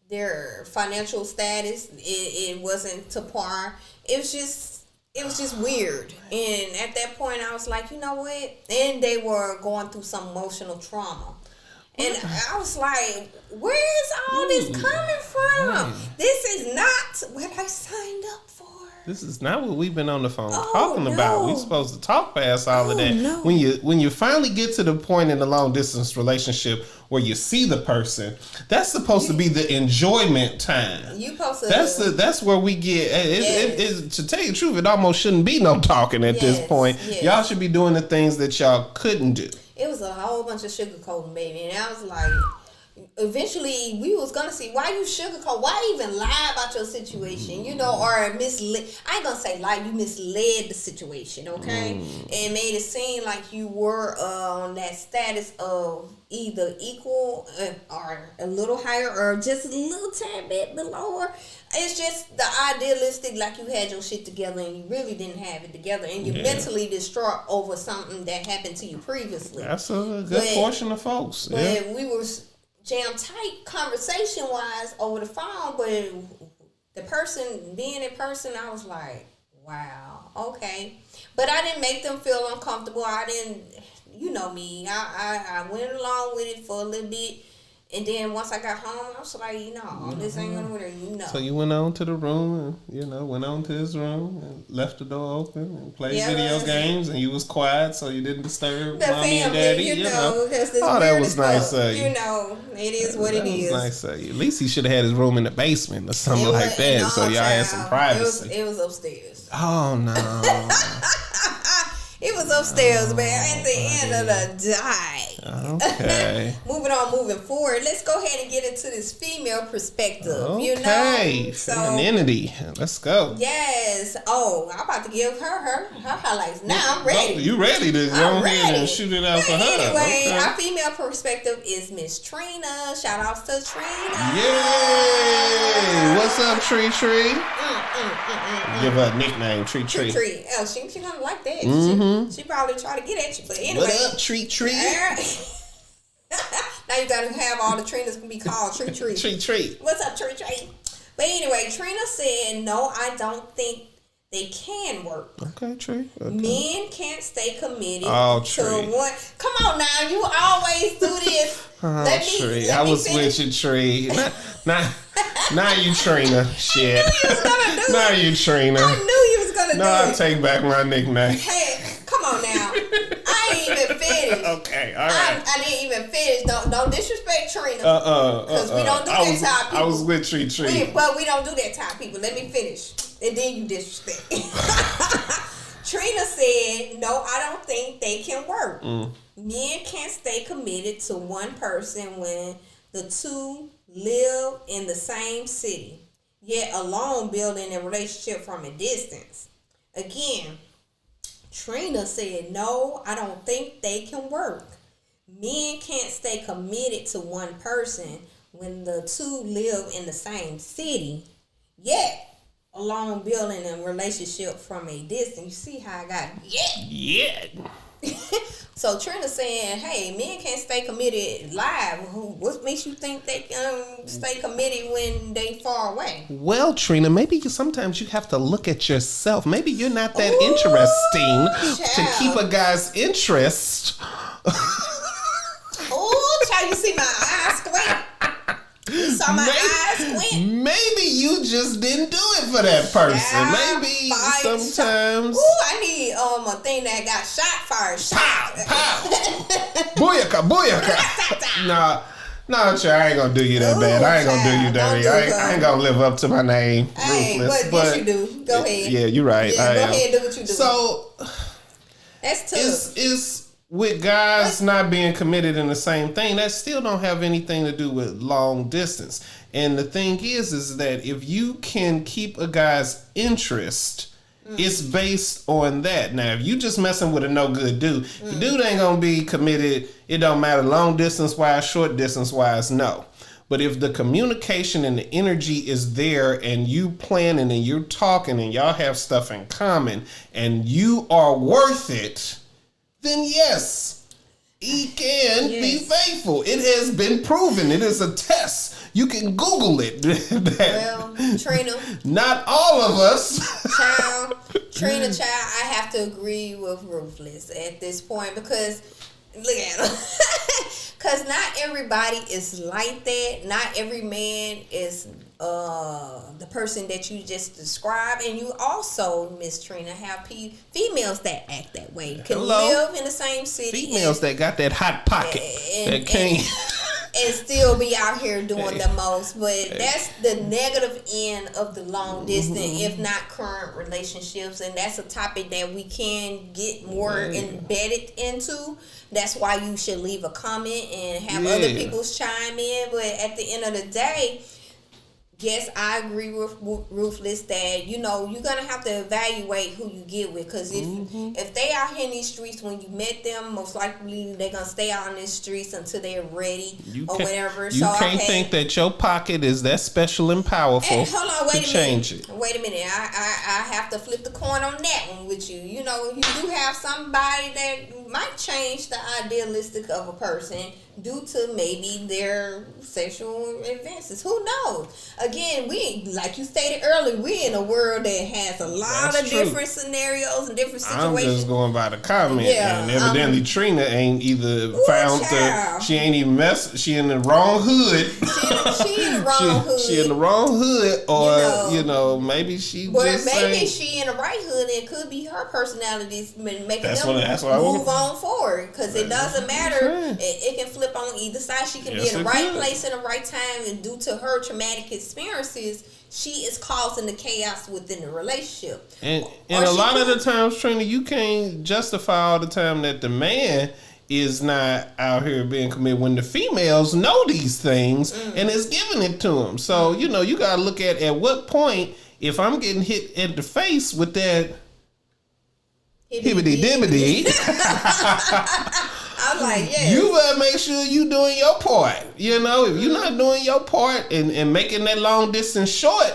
their financial status, it wasn't to par. It was just weird. And at that point I was like, you know what? And they were going through some emotional trauma. And I was like, where is all this coming from? Right. This is not what I signed up for. This is not what we've been on the phone talking about. We're supposed to talk past all of that. No. When you finally get to the point in a long distance relationship where you see the person, that's supposed to be the enjoyment time. You supposed to. That's where we get. To tell you the truth, it almost shouldn't be no talking at this point. Yes. Y'all should be doing the things that y'all couldn't do. It was a whole bunch of sugarcoating, baby, and I was like, eventually we was gonna see why you sugarcoat, why even lie about your situation, or mislead. I ain't gonna say lie, you misled the situation, okay, and made it seem like you were on that status of either equal or a little higher or just a little tad bit below her. It's just the idealistic, like you had your shit together and you really didn't have it together, and you're mentally distraught over something that happened to you previously. That's a good portion of folks. But we were jam tight conversation wise over the phone, but the person being in person, I was like, wow, okay. But I didn't make them feel uncomfortable. I didn't, you know me. I went along with it for a little bit. And then once I got home, I was like, this ain't gonna work, So you went on to the room and, went on to his room and left the door open and played video games, and you was quiet so you didn't disturb the mommy and daddy, that was nice of you. It is what it is. Nice of you. At least he should have had his room in the basement or something like that, so y'all had some privacy. It was upstairs. Oh, no. It was upstairs, man, at the end of the day. Okay. Moving forward. Let's go ahead and get into this female perspective. Okay. Femininity. Let's go. Yes. Oh, I'm about to give her highlights. Now I'm ready. You ready to go ahead and shoot it out for her? Anyway, our female perspective is Miss Trina. Shout outs to Trina. Yay! What's up, Tree? Give her a nickname, Tree. Oh, she gonna like that. She probably try to get at you, but anyway. What up, Tree? Now you gotta have all the Trinas can be called Tree. Tree. What's up, Tree? But anyway, Trina said, no, I don't think they can work. Okay, Tree. Okay. Men can't stay committed to one. Come on now, you always do this. Tree. I was with you, Tree. Not you, Trina. Shit. I knew you was gonna do it. Not you, Trina. I knew you was gonna do it. No, I take back my nickname. Hey, come on now. I ain't even finished. Okay, all right. I didn't even finish. Don't disrespect Trina. Because we don't do that to our people. I was with Tree. But we don't do that to our people. Let me finish. And then you disrespect. Trina said, no, I don't think they can work. Men can't stay committed to one person when the two live in the same city, yet alone building a relationship from a distance. Again, Trina said, no, I don't think they can work. Men can't stay committed to one person when the two live in the same city, yet alone building a relationship from a distance. You see how I got Yeah. So Trina saying, hey, men can't stay committed live. What makes you think they can stay committed when they far away? Well, Trina, maybe sometimes you have to look at yourself. Maybe you're not that interesting to keep a guy's interest. Oh, child, you see my eyes squint? You saw my eyes squint? Maybe you just didn't do it for that person. Maybe sometimes. Ooh, I need a thing that got shot first. Pow. Booyaka. Nah, I ain't gonna do you that bad. I ain't gonna do you dirty. I ain't gonna live up to my name. Ruthless. But yes, you do. Go ahead. Yeah, you're right. Yeah, go ahead and do what you do. So that's tough. It's with guys not being committed in the same thing, that still don't have anything to do with long distance. And the thing is that if you can keep a guy's interest, it's based on that. Now, if you just messing with a no good dude, the dude ain't gonna be committed it don't matter long distance wise, short distance wise, no. But if the communication and the energy is there and you planning and you're talking and y'all have stuff in common and you are worth it, then yes, he can be faithful. It has been proven. It is a test. You can Google it. Well, Trina. Not all of us. Trina, I have to agree with Ruthless at this point because look at him. Because not everybody is like that. Not every man is the person that you just described. And you also, Miss Trina, have females that act that way. Can live in the same city. Females that got that hot pocket. That can't... And still be out here doing the most. But that's the negative end of the long distance, if not current relationships. And that's a topic that we can get more embedded into. That's why you should leave a comment and have other people chime in. But at the end of the day, yes, I agree with Ruthless that, you're going to have to evaluate who you get with. Because if they out here in these streets when you met them, most likely they're going to stay out in these streets until they're ready or whatever. You can't think that your pocket is that special and powerful to change it. Wait a minute. I have to flip the coin on that one with you. You do have somebody that might change the idealistic of a person due to maybe their sexual advances. Who knows? Again, like you stated earlier, we're in a world that has a lot of different scenarios and different situations. I'm just going by the comment, and evidently Trina ain't either she ain't even she in the wrong hood. She in the wrong hood. She in the wrong hood, or maybe she she in the right hood, and it could be her personality making them move on forward. Because it doesn't matter. It can flip on either side. She can be in the right place in the right time, and due to her traumatic experiences, she is causing the chaos within the relationship. And a lot of the times, Trina, you can't justify all the time that the man is not out here being committed when the females know these things and is giving it to them. So, you got to look at what point, if I'm getting hit in the face with that hibbity-dibbity, I'm like, yes. You better make sure you doing your part. If you're not doing your part and making that long distance short,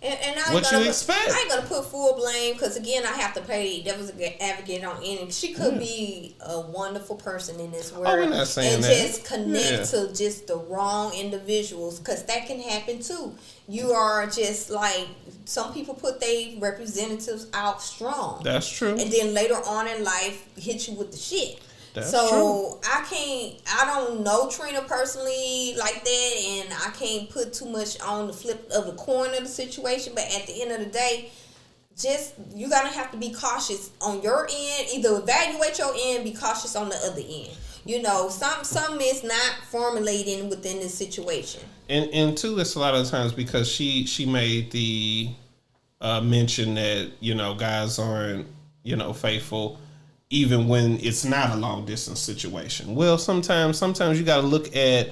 and what you expect? I ain't gonna put full blame because again, I have to play devil's advocate on any. She could be a wonderful person in this world, we're not saying and that. Just connect to just the wrong individuals because that can happen too. You are just like some people put their representatives out strong. That's true. And then later on in life, hit you with the shit. That's true. I don't know Trina personally like that, and I can't put too much on the flip of the coin of the situation, but at the end of the day, you're going to have to be cautious on your end. Either evaluate your end, be cautious on the other end. Something is not formulating within this situation. And two, it's a lot of times because she made the mention that, guys aren't, faithful even when it's not a long distance situation. Well, sometimes you got to look at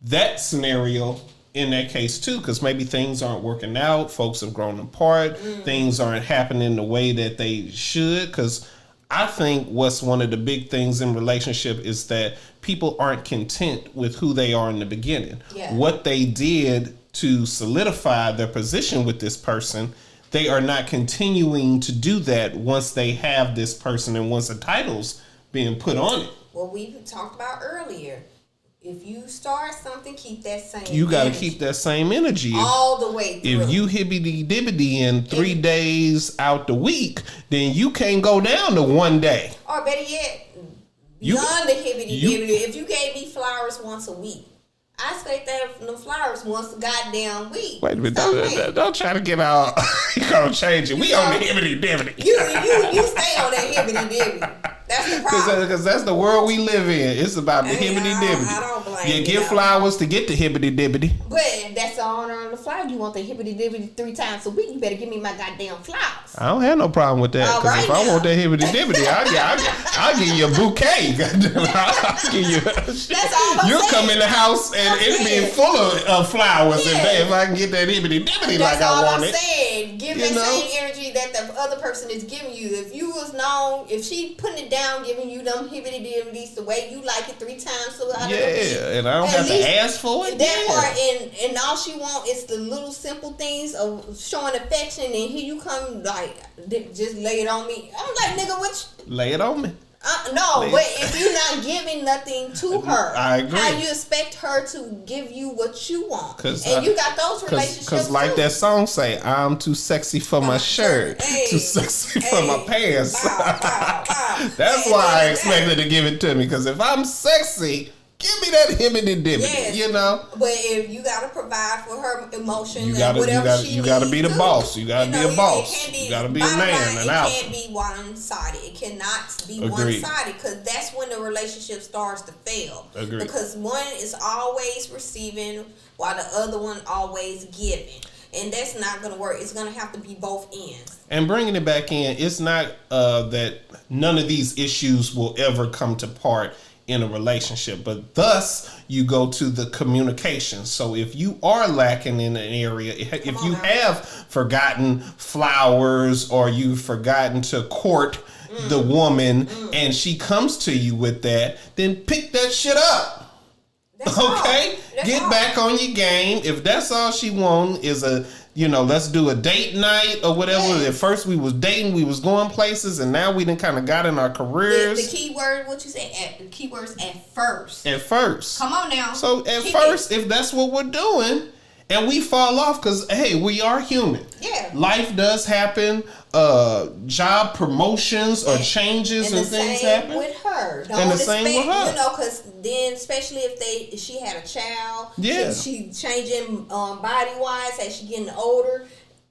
that scenario in that case too, because maybe things aren't working out. Folks have grown apart. Things aren't happening the way that they should. Because I think what's one of the big things in relationship is that people aren't content with who they are in the beginning. Yeah. What they did to solidify their position with this person, they are not continuing to do that once they have this person and once a title's being put on it. Well, we talked about earlier. If you start something, keep that same You got to keep that same energy. All the way through. If you hibbity-dibbity in 3 days out the week, then you can't go down to 1 day. Or better yet, beyond the hibbity-dibbity, if you gave me flowers once a week, I expect that from the flowers once a goddamn week. Wait a minute, don't try to get out. You gonna change it. We on the hibbity-dibbity. You stay on that hibbity-dibbity. That's the problem. Because that's the world we live in. It's about the hibbity-dibbity. I don't blame you. Get flowers to get the hibbity-dibbity. But that's the honor on the flower. You want the hibbity-dibbity 3 times a week. You better give me my goddamn flowers. I don't have no problem with that. Because if I want that hibbity dibbity, I'll give you a bouquet. I'll give you. That's all You'll come in the house and it'll be full of flowers if I can get that hibbity dibbity like I want it. That's all I'm saying. Give that same energy that the other person is giving you. If you was known, if she putting it down, giving you them hibbity dibbities the way you like it 3 times throughout the week, and I don't have to ask for it. That part, and all she want is the little simple things of showing affection, and here you come like just lay it on me. I'm like, nigga, lay it on me. No, but if you're not giving nothing to her, I agree. How you expect her to give you what you want? And you got those relationships because like that song say, I'm too sexy for my shirt, too sexy for my pants. That's why I expected to give it to me. Because if I'm sexy, give me that hibbity dibbity, you know. But if you gotta provide for her emotions, you gotta be the boss. You gotta be a boss. You gotta be a man and alpha. It can't be one-sided. It cannot be one-sided, because that's when the relationship starts to fail. Agreed. Because one is always receiving while the other one always giving. And that's not going to work. It's going to have to be both ends. And bringing it back in, it's not that none of these issues will ever come to part in a relationship, but thus you go to the communication. So if you are lacking in an area, if you have forgotten flowers or you've forgotten to court the woman and she comes to you with that, then pick that shit up. Okay, get back on your game. If that's all she wants is let's do a date night or whatever. Yes. At first we was dating, we was going places, and now we done kind of got in our careers. The key word, what you said, the key words at first. At first. Come on now. So at first, if that's what we're doing, and we fall off, because hey, we are human. Yeah. Life does happen. Job promotions or changes and things happen. With her. And the same with her. Because then, especially if she had a child, she changing body wise as she getting older,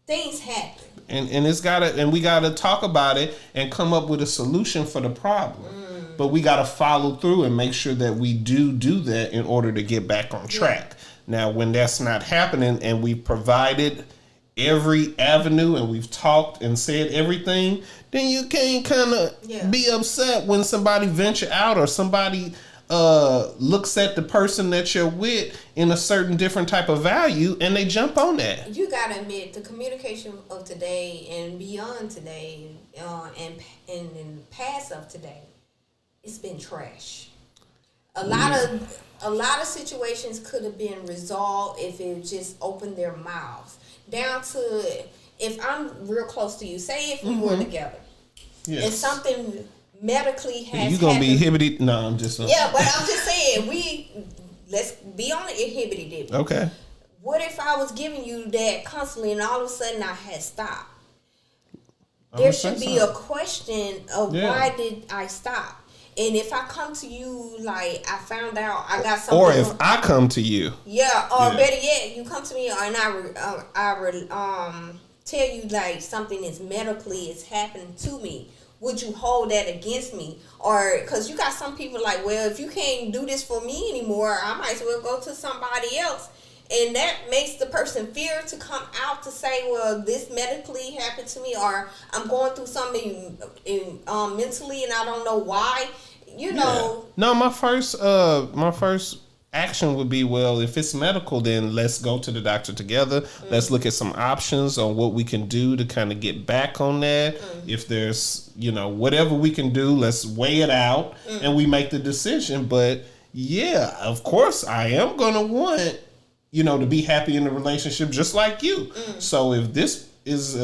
things happen. And we gotta talk about it and come up with a solution for the problem. But we gotta follow through and make sure that we do that in order to get back on track. Yeah. Now, when that's not happening and we provided every avenue and we've talked and said everything, then you can't kind of be upset when somebody venture out or somebody looks at the person that you're with in a certain different type of value and they jump on that. You gotta admit, the communication of today and beyond today and in past of today, it's been trash. A lot of situations could have been resolved if it just opened their mouths. Down to, if I'm real close to you, say if we were together, and something medically has you gonna be hibbity? No, I'm just yeah, but I'm just saying let's be on the hibbity dibbity. Okay. What if I was giving you that constantly and all of a sudden I had stopped? There should be a question of why did I stop? And if I come to you, like, I found out I got something. Or if I come to you. Yeah, or better yet, you come to me and I tell you, like, something is medically is happening to me. Would you hold that against me? Or, because you got some people like, well, if you can't do this for me anymore, I might as well go to somebody else. And that makes the person fear to come out to say, well, this medically happened to me, or I'm going through something mentally and I don't know why. You know. No, my first action would be, well, if it's medical, then let's go to the doctor together. Let's look at some options on what we can do to kind of get back on that. If there's, whatever we can do, let's weigh it out and we make the decision. But yeah, of course, I am going to want to be happy in the relationship just like you. So if this is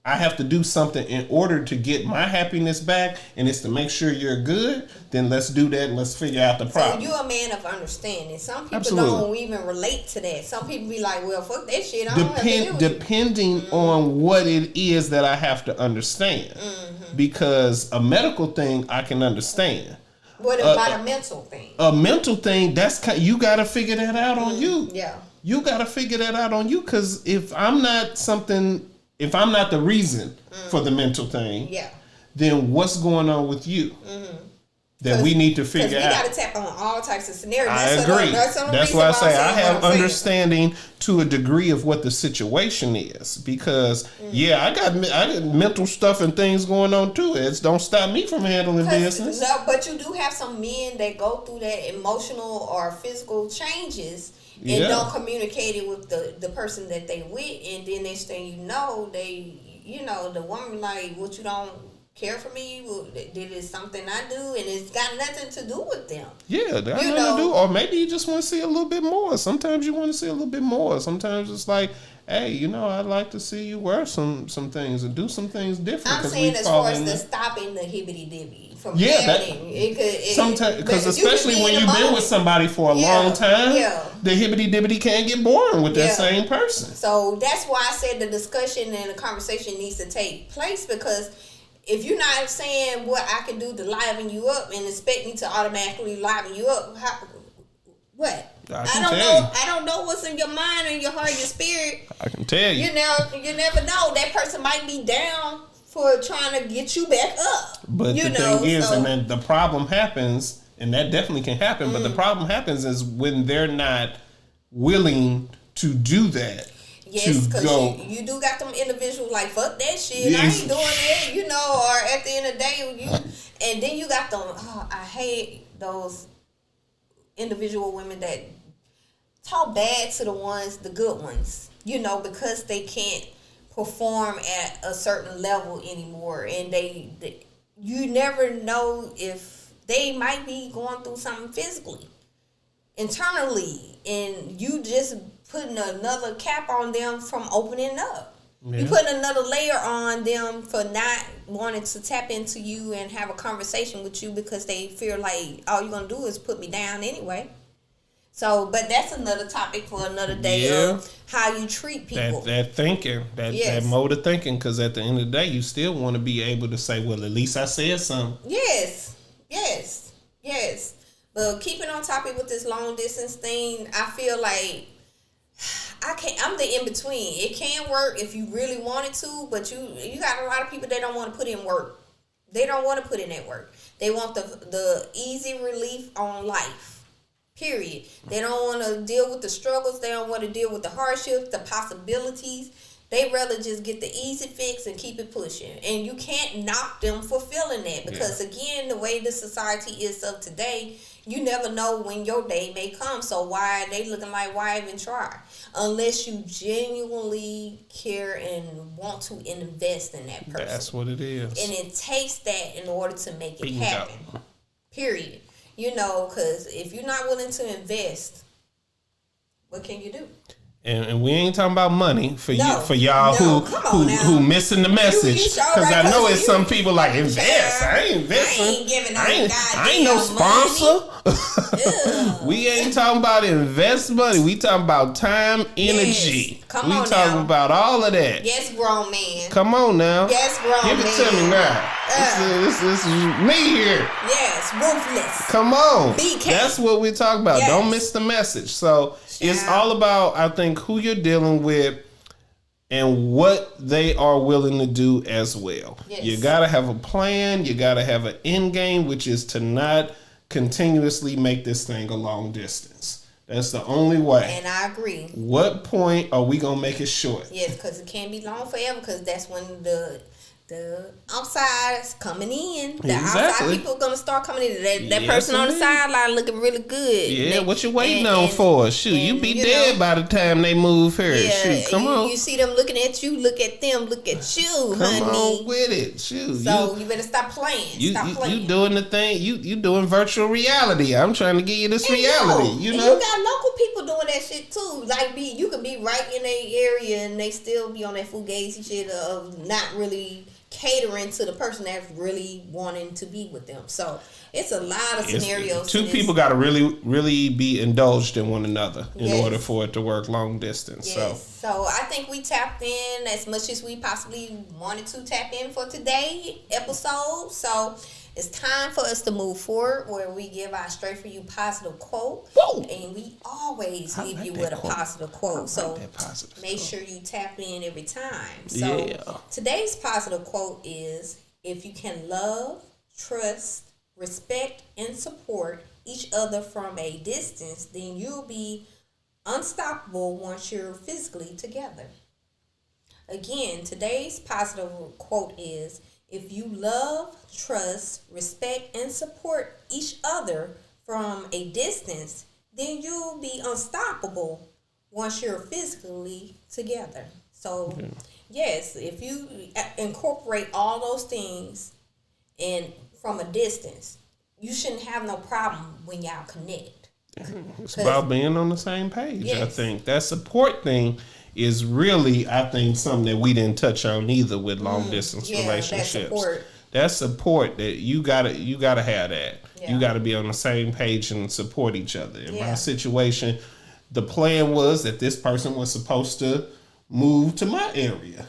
I have to do something in order to get my happiness back, and it's to make sure you're good, then let's do that and let's figure out the problem. So you're a man of understanding. Some people don't even relate to that. Some people be like, well, fuck that shit. I don't have to deal with Depending on what it is that I have to understand. Because a medical thing I can understand. What about a mental thing? A mental thing, you got to figure that out on you. Yeah. You got to figure that out on you, because if I'm not the reason for the mental thing, then what's going on with you? that we need to figure out. We got to tap on all types of scenarios. I agree. That's why I say I have understanding to a degree of what the situation is, because I got mental stuff and things going on too. It don't stop me from handling business. No, but you do have some men that go through that emotional or physical changes and don't communicate it with the person that they with, and then next thing you know, the woman like, what, you don't care for me? Did it something I do? And it's got nothing to do with them. Yeah, that nothing to do. Or maybe you just want to see a little bit more. Sometimes you want to see a little bit more. Sometimes it's like, hey, I'd like to see you wear some things and do some things different. I'm saying as far as the stopping the hibbity-dibby from happening. Sometimes, because especially when you've been with somebody for a long time, the hibbity-dibbity can't get boring with that same person. So that's why I said the discussion and the conversation needs to take place, because if you're not saying what I can do to liven you up and expect me to automatically liven you up, what? I don't know what's in your mind and your heart and your spirit. I can tell you. You never know. That person might be down for trying to get you back up. But the thing is, and then the problem happens, and that definitely can happen, but the problem happens is when they're not willing to do that. Yes, because you do got them individuals like, fuck that shit, I ain't doing that, or at the end of the day, and then you got them, I hate those individual women that talk bad to the good ones, because they can't perform at a certain level anymore, and you never know if they might be going through something physically, internally, and you just putting another cap on them from opening up. Yeah. You putting another layer on them for not wanting to tap into you and have a conversation with you because they feel like all you're going to do is put me down anyway. So, but that's another topic for another day of how you treat people. That thinking, that mode of thinking, because at the end of the day, you still want to be able to say, well, at least I said something. Yes. But keeping on topic with this long distance thing, I feel like I'm the in-between. It can work if you really wanted to, but you got a lot of people that don't want to put in work. They don't want to put in that work. They want the easy relief on life, period. They don't want to deal with the struggles. They don't want to deal with the hardships, the possibilities. They rather just get the easy fix and keep it pushing. And you can't knock them for feeling that, because again, the way the society is of today, you never know when your day may come. So why are they looking like, why even try? Unless you genuinely care and want to invest in that person. That's what it is. And it takes that in order to make it happen. Period. Because if you're not willing to invest, what can you do? And we ain't talking about money for y'all who missing the message, because I know it's some people like, invest. I ain't investing. I ain't giving I ain't no sponsor. We ain't talking about invest money. We talking about time, energy. Yes. We talking about all of that. Yes, grown man. Come on now. Yes, grown man. Give it to me now. This is me here. Yes, ruthless. Come on. BK. That's what we talk about. Yes. Don't miss the message. So it's all about, I think, who you're dealing with and what they are willing to do as well. Yes. You got to have a plan. You got to have an end game, which is to not continuously make this thing a long distance. That's the only way. And I agree. What point are we going to make it short? Yes, because it can't be long forever, because that's when the outsiders coming in. The outside people are going to start coming in. That person on the sideline looking really good. Yeah, what you waiting on for? Shoot, you be dead by the time they move here. Yeah, shoot, come on. You see them looking at you, look at them, look at you, honey. Come on with it. Shoot. So you better stop playing. You doing the thing. You doing virtual reality. I'm trying to give you this reality. You know? You got local people doing that shit too. Like, you could be right in their area and they still be on that fugazi shit of not really catering to the person that's really wanting to be with them. So it's a lot of scenarios. Two people got to really be indulged in one another in order for it to work long distance. Yes. So I think we tapped in as much as we possibly wanted to tap in for today's episode. So it's time for us to move forward, where we give our Straight For You positive quote. Whoa. And we always leave you with a positive quote. So make sure you tap in every time. So today's positive quote is, if you can love, trust, respect, and support each other from a distance, then you'll be unstoppable once you're physically together. Again, today's positive quote is, if you love, trust, respect, and support each other from a distance, then you'll be unstoppable once you're physically together. So, yes, if you incorporate all those things and from a distance, you shouldn't have no problem when y'all connect. It's about being on the same page. Yes. I think that support thing is really, I think, something that we didn't touch on either with long distance relationships. That support that you gotta have that. Yeah. You gotta be on the same page and support each other. In my situation, the plan was that this person was supposed to move to my area.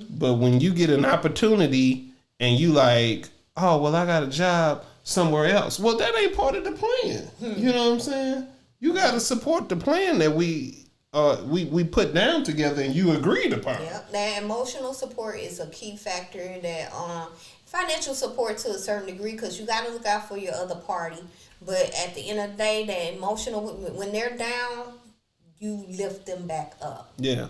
But when you get an opportunity and you like, oh, well, I got a job somewhere else. Well, that ain't part of the plan. You know what I'm saying? You got to support the plan that we put down together and you agreed upon. Yeah, that emotional support is a key factor. That financial support to a certain degree, because you got to look out for your other party. But at the end of the day, that emotional, when they're down, you lift them back up. Yeah.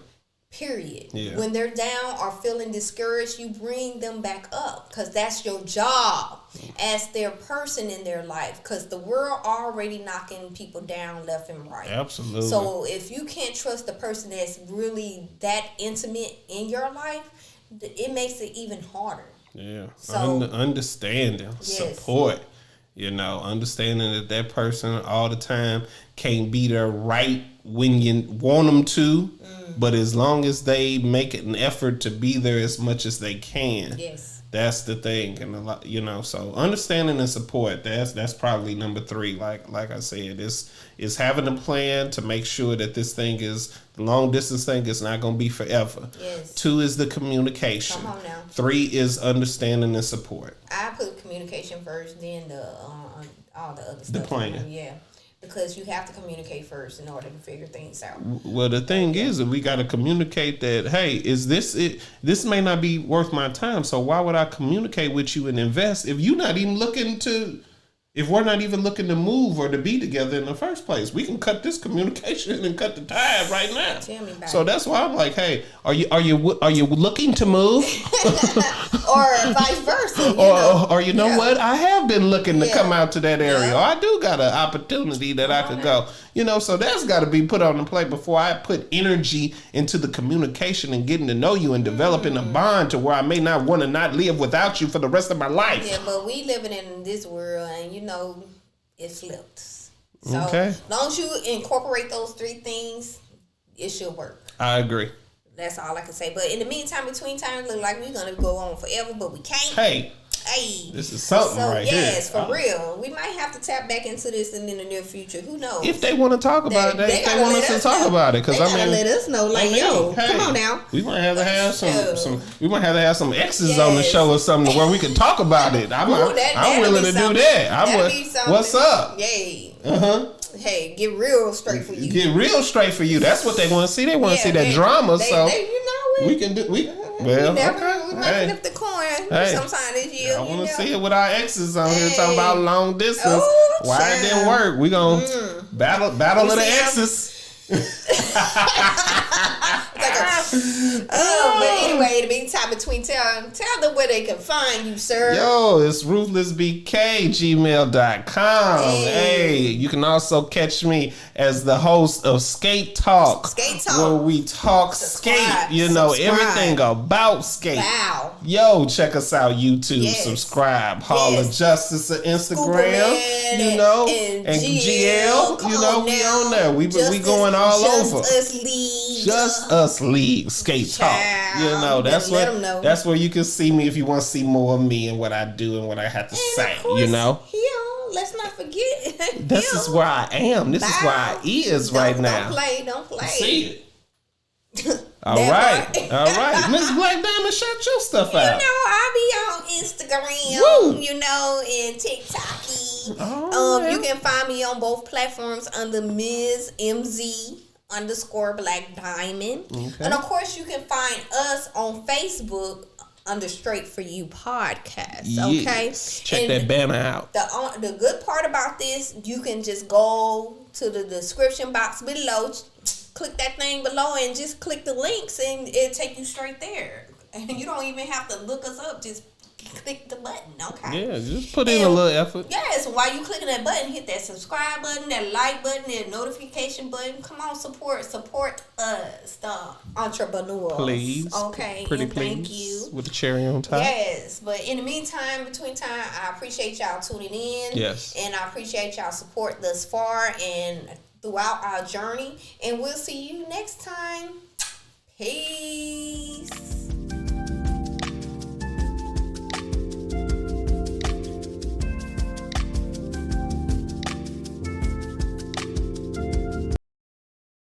Period. Yeah. When they're down or feeling discouraged, you bring them back up, because that's your job as their person in their life, because the world already knocking people down left and right. Absolutely. So if you can't trust the person that's really that intimate in your life, it makes it even harder. Yeah. So understanding, support, understanding that person all the time can't be there right when you want them to. But as long as they make an effort to be there as much as they can, that's the thing. And so understanding and support, that's probably number 3. Like I said, is having a plan to make sure that this thing the long distance thing is not going to be forever. Yes. 2 is the communication. Come on now. 3 is understanding and support. I put communication first, then all the other stuff. The plan. Yeah. Because you have to communicate first in order to figure things out. Well, the thing is that we got to communicate that, hey, is this it? This may not be worth my time, so why would I communicate with you and invest if you're not even if we're not even looking to move or to be together in the first place? We can cut this communication and cut the tie right now. Tell me about so that's why I'm like, hey, are you looking to move? Or vice versa. Or you know what? I have been looking to come out to that area. Or I do got an opportunity that I could go. So that's got to be put on the plate before I put energy into the communication and getting to know you and developing a bond to where I may not want to not live without you for the rest of my life. Yeah, but we living in this world, and it slips. So as long as you incorporate those 3 things, it should work. I agree. That's all I can say. But in the meantime, between time, it look like we're gonna go on forever, but we can't. Hey, this is something right here. Yes, for real. We might have to tap back into this in the near future. Who knows? If they want to talk about it, they want us to talk about it. Because let us know. Come on now. We might have to have some. We might have to have some exes on the show or something where we can talk about it. I'm willing to do that. What's up? Yay. Hey, get real straight for you. Get real straight for you. That's what they want to see. They want to see that drama. We can do. We might flip the coin sometime this year. I want to see it with our exes on here talking about long distance. Why it didn't work? We gonna battle of the exes. But anyway, in the meantime, tell them where they can find you, sir. Yo, it's ruthlessbk@gmail.com. Hey, you can also catch me as the host of Skate Talk. Where we talk skate, everything about skate. Wow. Yo, check us out, YouTube, subscribe, Hall of Justice on Instagram, and GL, we on there. We going all over. Just us league skate talk. That's where you can see me if you want to see more of me and what I do and what I have to say. Let's not forget. This is where I am. This is where I is right now. Don't play. See it. All right. Miss Black Diamond, shout your stuff out. I be on Instagram, and TikTok. You can find me on both platforms under Ms. MZ _Black Diamond. Okay. And of course, you can find us on Facebook under Straight For You podcast. Okay, yes. Check that banner out. The good part about this, you can just go to the description box below, click that thing below, and just click the links, and it'll take you straight there. And you don't even have to look us up. Just click the button, okay? Yeah, just put in a little effort. Yeah, so while you clicking that button, hit that subscribe button, that like button, that notification button. Come on, support us, the entrepreneurs. Please. Okay, Pretty and please. thank you. With the cherry on top. Yes, but in the meantime, between time, I appreciate y'all tuning in. Yes. And I appreciate y'all support thus far and throughout our journey. And we'll see you next time. Peace.